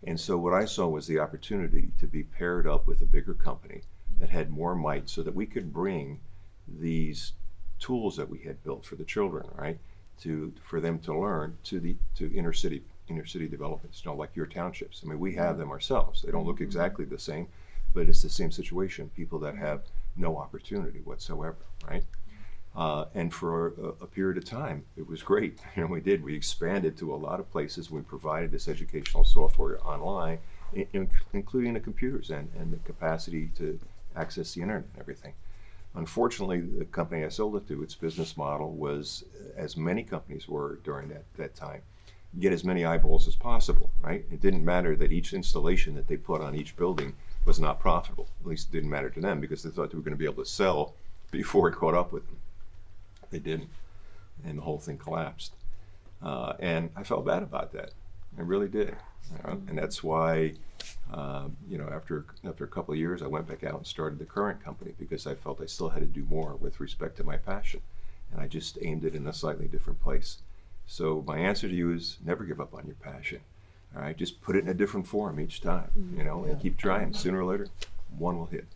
C: And so what I saw was the opportunity to be paired up with a bigger company that had more might so that we could bring these tools that we had built for the children, right, for them to learn to inner city developments, like your townships. I mean, we have them ourselves. They don't look exactly the same, but it's the same situation, people that have no opportunity whatsoever, right? And for a period of time, it was great. We expanded to a lot of places. We provided this educational software online, including the computers and the capacity to access the internet and everything. Unfortunately, the company I sold it to, its business model was, as many companies were during that time, get as many eyeballs as possible, right? It didn't matter that each installation that they put on each building was not profitable. At least it didn't matter to them because they thought they were going to be able to sell before it caught up with them. They didn't, and the whole thing collapsed. And I felt bad about that. I really did. And that's why, after a couple of years, I went back out and started the current company because I felt I still had to do more with respect to my passion. And I just aimed it in a slightly different place. So my answer to you is never give up on your passion. All right, just put it in a different form each time, and keep trying. Sooner or later, one will hit.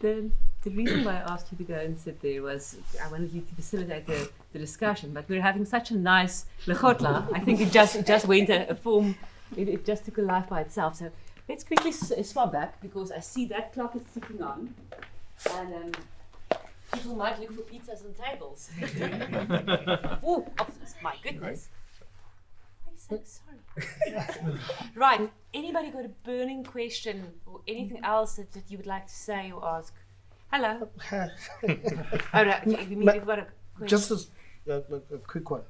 A: The reason why I asked you to go and sit there was I wanted you to facilitate the discussion, but we're having such a nice lechotla. I think it just went a form, it just took a life by itself. So let's quickly swap back because I see that clock is ticking on, and people might look for pizzas on tables. Oh, my goodness. I'm so sorry. Right, anybody got a burning question or anything else that you would like to say or ask? Hello. Oh, no, we've got a question.
H: Just a quick one.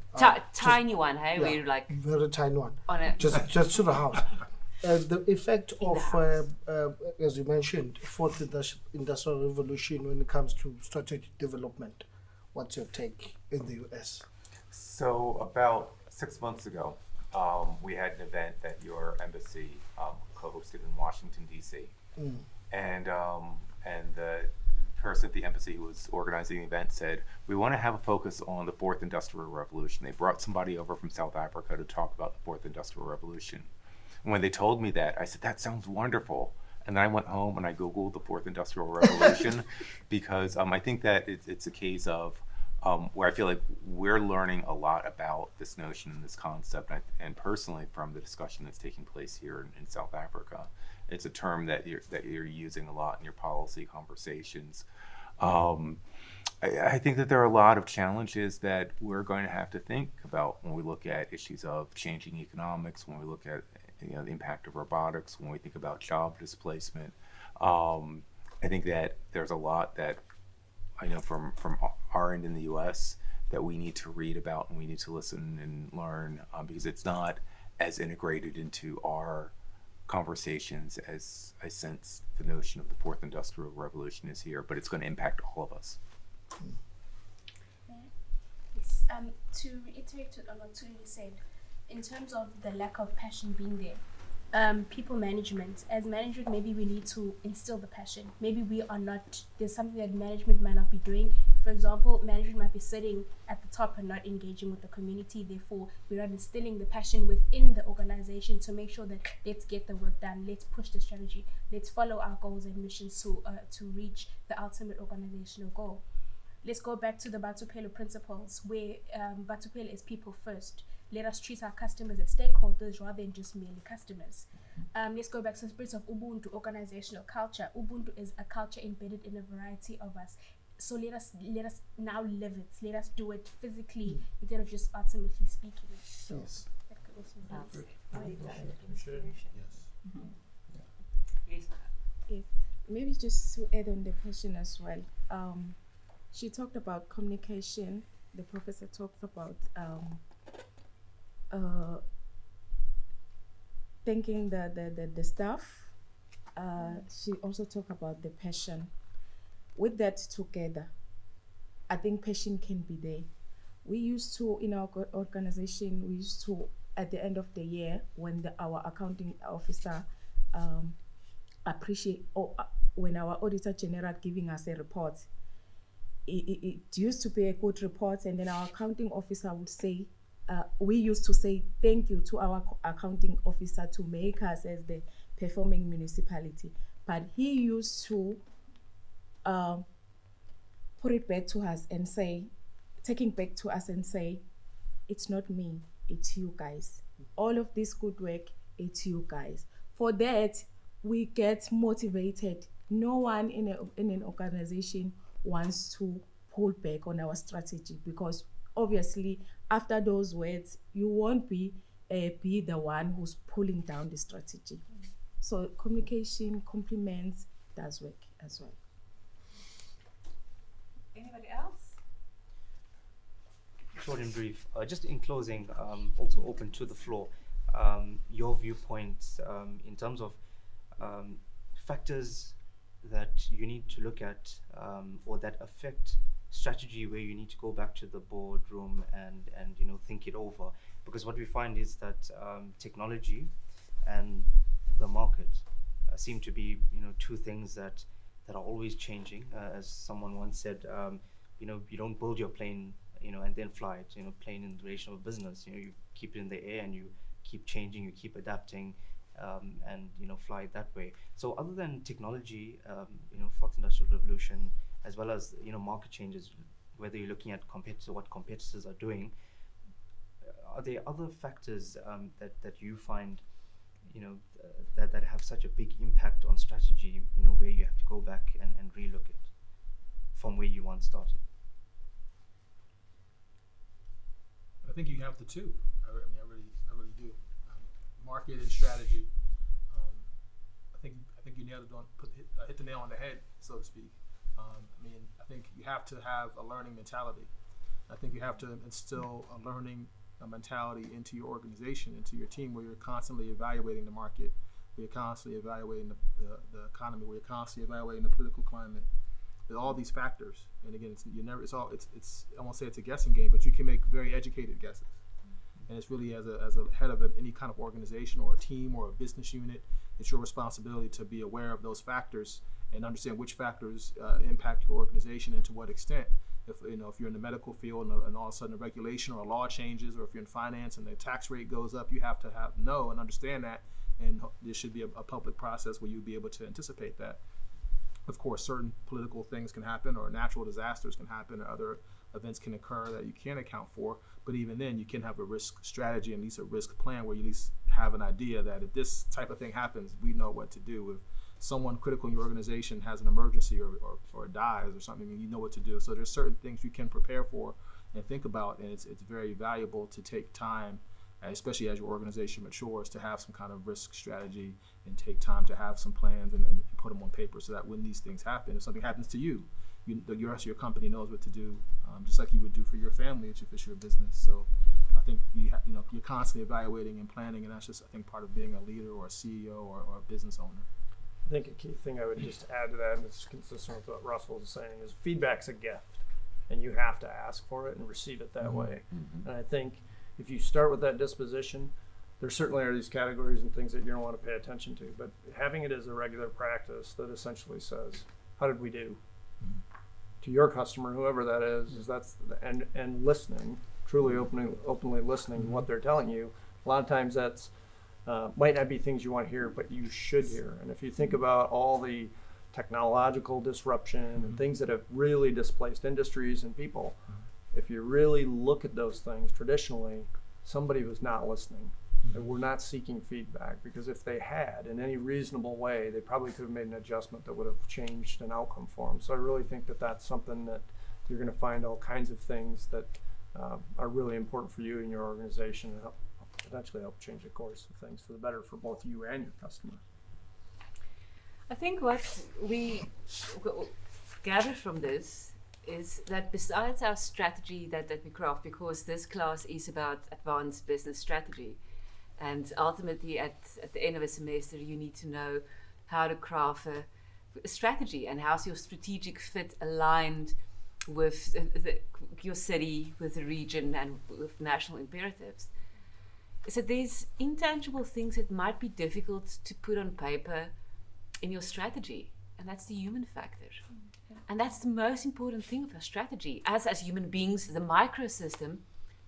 A: Tiny one, hey?
H: Yeah,
A: We're like
H: very tiny one.
A: On a,
H: just to the house. The effect of, as you mentioned, fourth industrial revolution when it comes to strategic development. What's your take in the US?
B: So about 6 months ago, we had an event that your embassy co-hosted in Washington, D.C. And the person at the embassy who was organizing the event said, we want to have a focus on the fourth industrial revolution. They brought somebody over from South Africa to talk about the fourth industrial revolution. And when they told me that, I said, that sounds wonderful. And then I went home and I Googled the fourth industrial revolution because I think that it's a case of where I feel like we're learning a lot about this notion and this concept, and personally from the discussion that's taking place here in South Africa. It's a term that you're using a lot in your policy conversations. I think that there are a lot of challenges that we're going to have to think about when we look at issues of changing economics, when we look at the impact of robotics, when we think about job displacement. I think that there's a lot that I know from our end in the U.S. that we need to read about and we need to listen and learn because it's not as integrated into our conversations as I sense the notion of the fourth industrial revolution is here, but it's going to impact all of us.
I: Yes. To reiterate on what Tuli said, in terms of the lack of passion being there, people management, as management, maybe we need to instill the passion. Maybe we are not, there's something that management might not be doing. For example, management might be sitting at the top and not engaging with the community. Therefore, we're not instilling the passion within the organization to make sure that let's get the work done, let's push the strategy, let's follow our goals and missions to reach the ultimate organizational goal. let's go back to the Batupelo principles, where Batupelo is people first. Let us treat our customers as stakeholders rather than just merely customers. Let's go back to the spirit of Ubuntu, organizational culture. Ubuntu is a culture embedded in a variety of us. So let us now live it. Let us do it physically instead of just ultimately speaking it. So
H: Yes.
I: that could also be
A: Yes.
M: Yes. Maybe just to add on the question as well. She talked about communication. The professor talked about thanking the staff. She also talked about the passion. With that together, I think passion can be there. We used to, in our organization, we used to, at the end of the year, when our accounting officer when our auditor general giving us a report, it used to be a good report, and then our accounting officer would say, we used to say thank you to our accounting officer to make us as the performing municipality. But he used to put it back to us and say, taking back to us and say, it's not me, it's you guys. All of this good work, it's you guys. For that, we get motivated. No one in an organization wants to pull back on our strategy, because obviously after those words, you won't be the one who's pulling down the strategy. So communication, compliments, does work as well.
A: Anybody else?
N: Short and brief. Just in closing, also open to the floor. Your viewpoints in terms of factors that you need to look at or that affect strategy, where you need to go back to the boardroom and think it over. Because what we find is that technology and the market seem to be two things that are always changing. As someone once said, you don't build your plane and then fly it. Plane in the relation of business, you keep it in the air and you keep changing, you keep adapting, and fly it that way. So other than technology, fourth industrial revolution, as well as market changes, whether you're looking at what competitors are doing, are there other factors that you find that have such a big impact on strategy, where you have to go back and relook it from where you once started?
D: I think you have the two. I really do. Market and strategy. I think you nailed it on. Hit the nail on the head, so to speak. I think you have to have a learning mentality. I think you have to instill a learning mentality into your organization, into your team, where you're constantly evaluating the market, where you're constantly evaluating the economy, where you're constantly evaluating the political climate. There's all these factors, and again, it's I won't say it's a guessing game, but you can make very educated guesses. And it's really, as a head of any kind of organization or a team or a business unit, it's your responsibility to be aware of those factors and understand which factors impact your organization and to what extent. If you're in the medical field and all of a sudden a regulation or a law changes, or if you're in finance and the tax rate goes up, you have to know and understand that, and there should be a public process where you'll be able to anticipate that. Of course, certain political things can happen, or natural disasters can happen, or other events can occur that you can't account for. But even then, you can have a risk strategy and at least a risk plan, where you at least have an idea that if this type of thing happens, we know what to do. If someone critical in your organization has an emergency or dies or something, you know what to do. So there's certain things you can prepare for and think about, and it's very valuable to take time, especially as your organization matures, to have some kind of risk strategy and take time to have some plans and put them on paper, so that when these things happen, if something happens to you, the rest of your company knows what to do, just like you would do for your family if it's your business. So I think you're constantly evaluating and planning, and that's just, I think, part of being a leader or a CEO or a business owner.
E: I think a key thing I would just add to that, and it's consistent with what Russell was saying, is feedback's a gift, and you have to ask for it and receive it that way. And I think if you start with that disposition, there certainly are these categories and things that you don't want to pay attention to, but having it as a regular practice that essentially says, how did we do? To your customer, whoever that is and listening, truly openly listening to what they're telling you. A lot of times that's might not be things you want to hear, but you should hear. And if you think about all the technological disruption and things that have really displaced industries and people. If you really look at those things traditionally, somebody was not listening. And we're not seeking feedback, because if they had in any reasonable way, they probably could have made an adjustment that would have changed an outcome for them. So I really think that that's something that you're going to find all kinds of things that are really important for you and your organization, and potentially help change the course of things for the better for both you and your customer.
A: I think what we gather from this is that besides our strategy that we craft, because this class is about advanced business strategy, and ultimately at the end of a semester you need to know how to craft a strategy, and how's your strategic fit aligned with your city, with the region, and with national imperatives. So there's intangible things that might be difficult to put on paper in your strategy, and that's the human factor. And that's the most important thing of our strategy. As human beings, the microsystem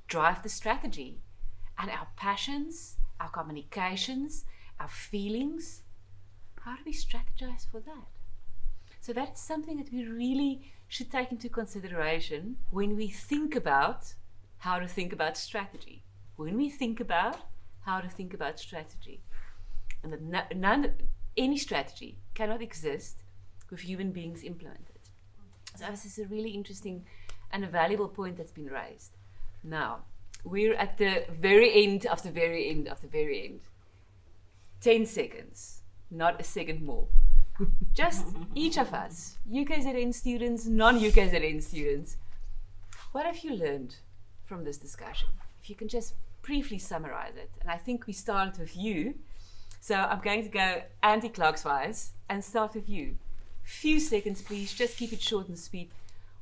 A: drive the strategy, and our passions, our communications, our feelings. How do we strategize for that? So that's something that we really should take into consideration when we think about how to think about strategy. When we think about how to think about strategy. And that any strategy cannot exist with human beings implemented. So this is a really interesting and a valuable point that's been raised. Now, we're at the very end of the very end of the very end. 10 seconds, not a second more. Just each of us, UKZN students, non-UKZN students, what have you learned from this discussion? If you can just briefly summarize it. And I think we started with you. So I'm going to go anti-clockwise and start with you. Few seconds, please. Just keep it short and sweet.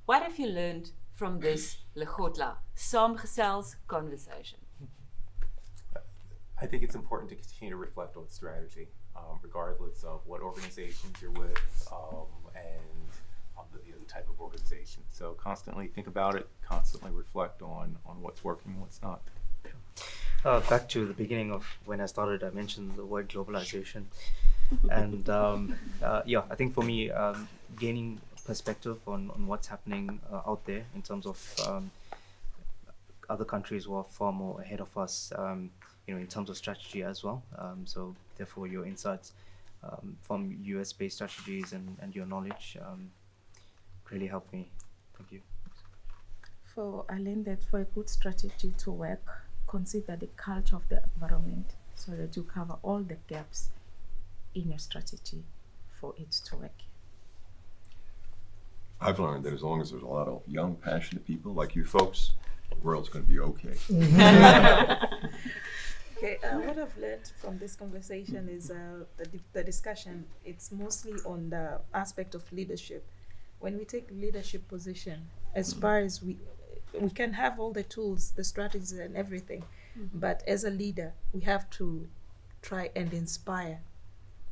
A: What have you learned from this Legotla saamgesels conversation?
B: I think it's important to continue to reflect on strategy, regardless of what organizations you're with and the type of organization. So constantly think about it, constantly reflect on what's working and what's not.
N: Back to the beginning of when I started, I mentioned the word globalization. And I think for me, gaining perspective on what's happening out there in terms of other countries who are far more ahead of us, in terms of strategy as well. So therefore your insights from US-based strategies and your knowledge really helped me. Thank you.
M: I learned that for a good strategy to work, consider the culture of the environment so that you cover all the gaps in your strategy for it to work.
C: I've learned that as long as there's a lot of young, passionate people like you folks, the world's going to be okay.
K: Okay, what I've learned from this conversation is the discussion. It's mostly on the aspect of leadership. When we take leadership position, as far as we can have all the tools, the strategies and everything, but as a leader, we have to try and inspire,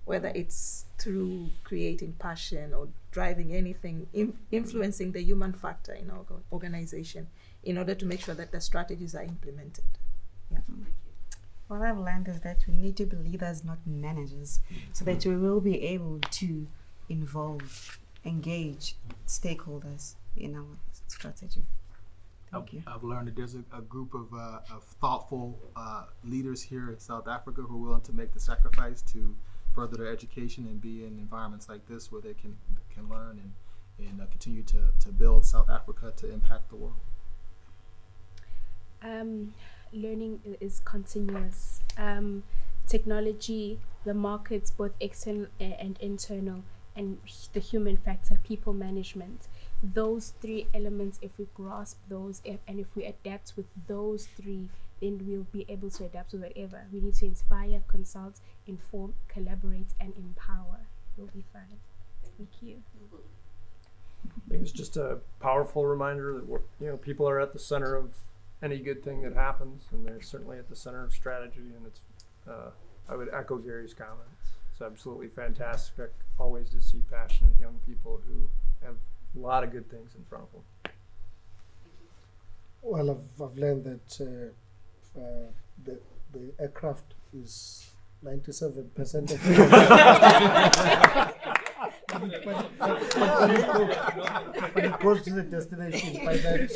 K: whether it's through creating passion or driving anything, influencing the human factor in our organization in order to make sure that the strategies are implemented. Yeah.
J: What I've learned is that we need to be leaders, not managers, so that we will be able to involve, engage stakeholders in our strategy. Thank you.
D: I've learned that there's a group of thoughtful leaders here in South Africa who are willing to make the sacrifice to further their education and be in environments like this where they can learn and continue to build South Africa to impact the world.
I: Learning is continuous. Technology, the markets, both external and internal, and the human factor, people management. Those three elements, if we grasp those and if we adapt with those three, then we'll be able to adapt to whatever. We need to inspire, consult, inform, collaborate, and empower. We'll be fine. Thank you.
E: I think it's just a powerful reminder that people are at the center of any good thing that happens, and they're certainly at the center of strategy. And it's I would echo Gary's comments. It's absolutely fantastic always to see passionate young people who have a lot of good things in front of them.
H: Well, I've learned that the aircraft is 97% of but it goes to the destination by that.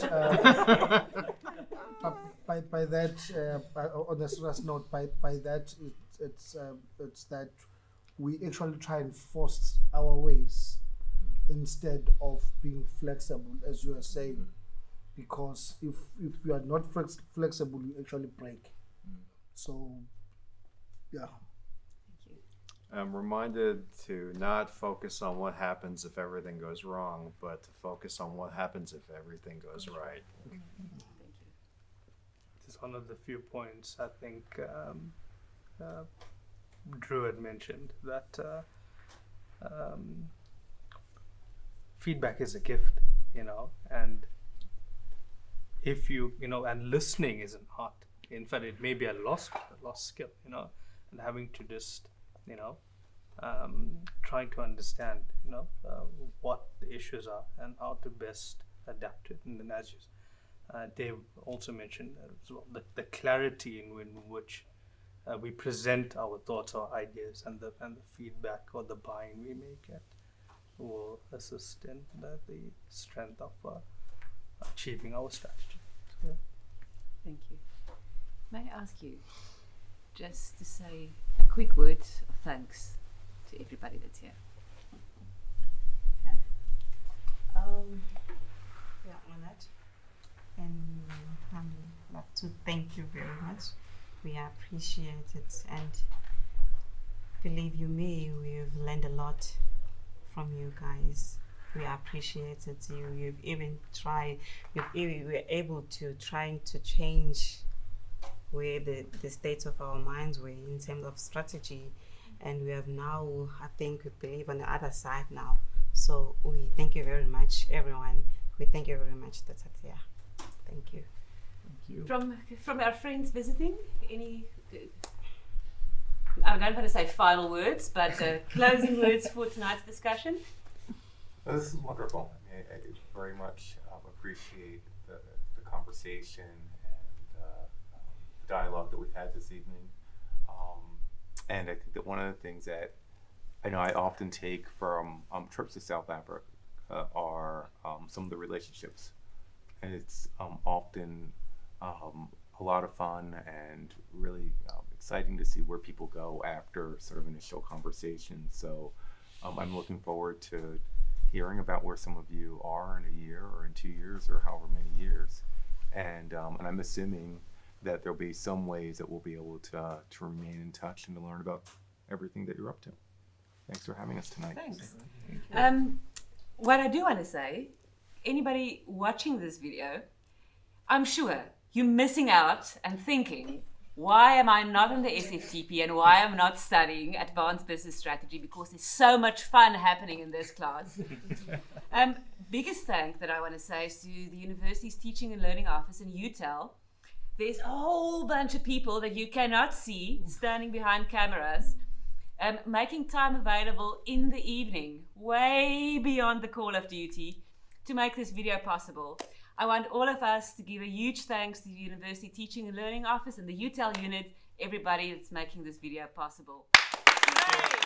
H: By that, on a serious note, by that, it's that we actually try and force our ways instead of being flexible, as you are saying, because if you are not flexible, you actually break. So, yeah.
F: I'm reminded to not focus on what happens if everything goes wrong, but to focus on what happens if everything goes right.
G: This is one of the few points I think Drew had mentioned, that feedback is a gift, and if and listening is an art. In fact, it may be a lost skill, and having to just, trying to understand, what the issues are and how to best adapt to it. And then, as Dave also mentioned as well, the clarity in which we present our thoughts or ideas, and the feedback or the buy-in we may get will assist in the strength of achieving our strategy. So, yeah.
A: Thank you. May I ask you just to say a quick word of thanks to everybody that's here?
J: We are honored, and I'd like to thank you very much. We appreciate it, and believe you me, we've learned a lot from you guys. We appreciate it. You've even tried. We were able to trying to change where the state of our minds were in terms of strategy, and we have now, I think, we believe on the other side now. So we thank you very much, everyone. We thank you very much, Tatatia. Thank you.
A: From our friends visiting, any, I don't want to say final words, but closing words for tonight's discussion?
B: Well, this is wonderful. I very much appreciate the conversation and the dialogue that we've had this evening. And I think that one of the things that I know I often take from trips to South Africa are some of the relationships. And it's often a lot of fun and really exciting to see where people go after sort of initial conversations. So I'm looking forward to hearing about where some of you are in a year or in 2 years or however many years. And I'm assuming that there'll be some ways that we'll be able to remain in touch and to learn about everything that you're up to. Thanks for having us tonight.
A: Thanks. What I do want to say, anybody watching this video, I'm sure you're missing out and thinking, why am I not in the SFTP and why am I not studying advanced business strategy? Because there's so much fun happening in this class. Biggest thank that I want to say is to the university's teaching and learning office in UTEL. There's a whole bunch of people that you cannot see standing behind cameras, making time available in the evening, way beyond the call of duty, to make this video possible. I want all of us to give a huge thanks to the University Teaching and Learning Office and the UTEL unit, everybody that's making this video possible. Yay!